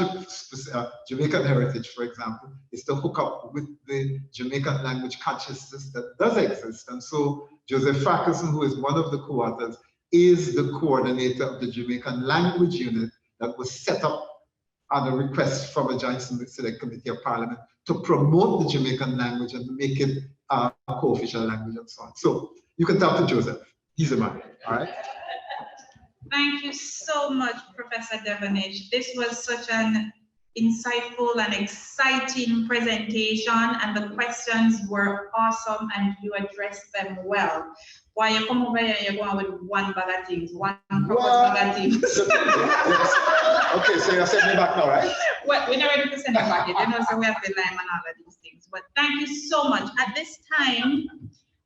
Jamaican heritage, for example, is to hook up with the Jamaican language consciousness that does exist. And so Joseph Farquharson, who is one of the co-authors, is the coordinator of the Jamaican language unit that was set up on a request from a Joint Select Committee of Parliament to promote the Jamaican language and make it a co-official language and so on. So you can talk to Joseph. He's a man, all right? Thank you so much, Professor Devonish. This was such an insightful and exciting presentation, and the questions were awesome, and you addressed them well. Why you come over here, you're going with one bag of things, one bag of things. Okay, so you're sending me back now, right? Well, we're not ready to send it back yet, you know, so we have the lime and all of these things. But thank you so much. At this time,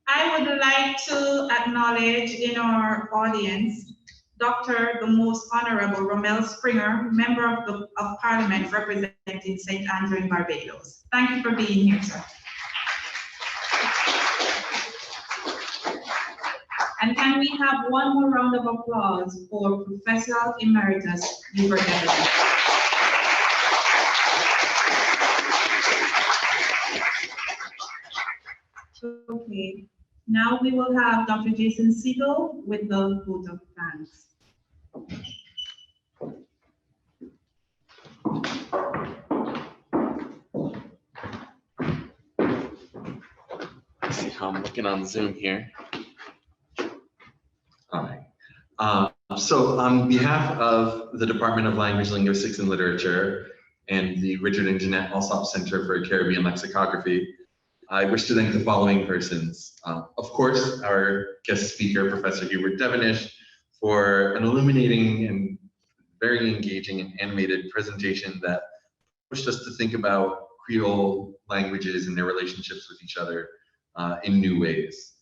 I would like to acknowledge in our audience Dr. the Most Honorable Rommel Springer, Member of Parliament representing St. Andrew in Barbados. Thank you for being here, sir. And can we have one more round of applause for Professor Emeritus Hubert? Okay, now we will have Dr. Jason Siegel with the vote of thanks. Let's see how I'm looking on Zoom here. All right. So on behalf of the Department of Language, Linguistics, and Literature and the Richard and Jeannette Allsopp Center for Caribbean Lexicography, I wish to thank the following persons. Of course, our guest speaker, Professor Hubert Devonish, for an illuminating and very engaging and animated presentation that pushed us to think about Creole languages and their relationships with each other in new ways.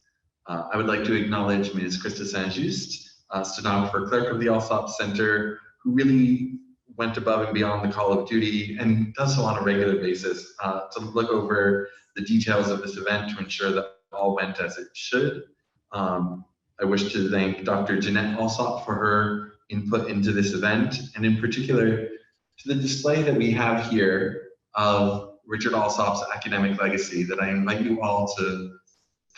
I would like to acknowledge Ms. Krista Saint-Just, stenographer clerk of the Allsopp Center, who really went above and beyond the call of duty and does so on a regular basis to look over the details of this event to ensure that all went as it should. I wish to thank Dr. Jeannette Allsopp for her input into this event, and in particular to the display that we have here of Richard Allsopp's academic legacy that I invite you all to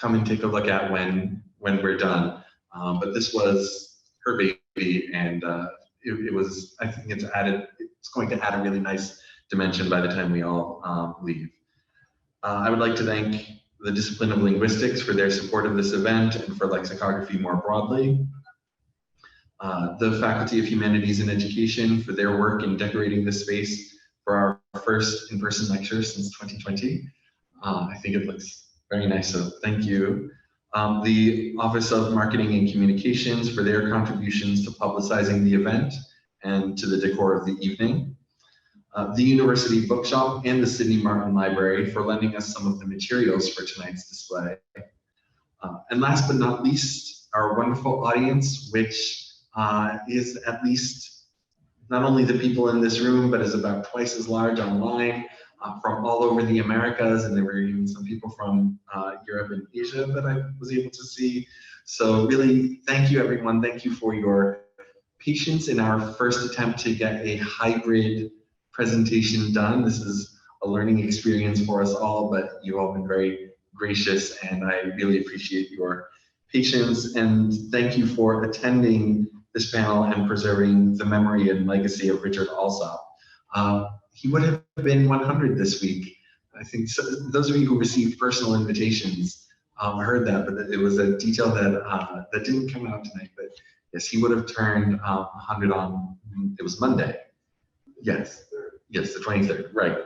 come and take a look at when we're done. But this was her baby, and it was, I think it's going to add a really nice dimension by the time we all leave. I would like to thank the discipline of linguistics for their support of this event and for lexicography more broadly. The Faculty of Humanities and Education for their work in decorating this space for our first in-person lecture since 2020. I think it looks very nice, so thank you. The Office of Marketing and Communications for their contributions to publicizing the event and to the decor of the evening. The University Bookshop and the Sidney Martin Library for lending us some of the materials for tonight's display. And last but not least, our wonderful audience, which is at least not only the people in this room, but is about twice as large online from all over the Americas. And there were even some people from Europe and Asia that I was able to see. So really, thank you, everyone. Thank you for your patience in our first attempt to get a hybrid presentation done. This is a learning experience for us all, but you all have been very gracious, and I really appreciate your patience. And thank you for attending this panel and preserving the memory and legacy of Richard Allsopp. He would have been 100 this week. I think so, those of you who received personal invitations heard that, but it was a detail that that didn't come out tonight. But yes, he would have turned 100 on, it was Monday. Yes, the 23rd, right.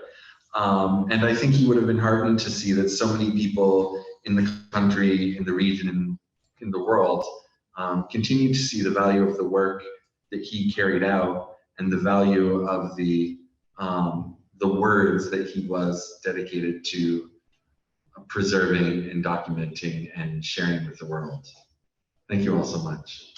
And I think he would have been heartened to see that so many people in the country, in the region, and in the world continue to see the value of the work that he carried out and the value of the words that he was dedicated to preserving and documenting and sharing with the world. Thank you all so much.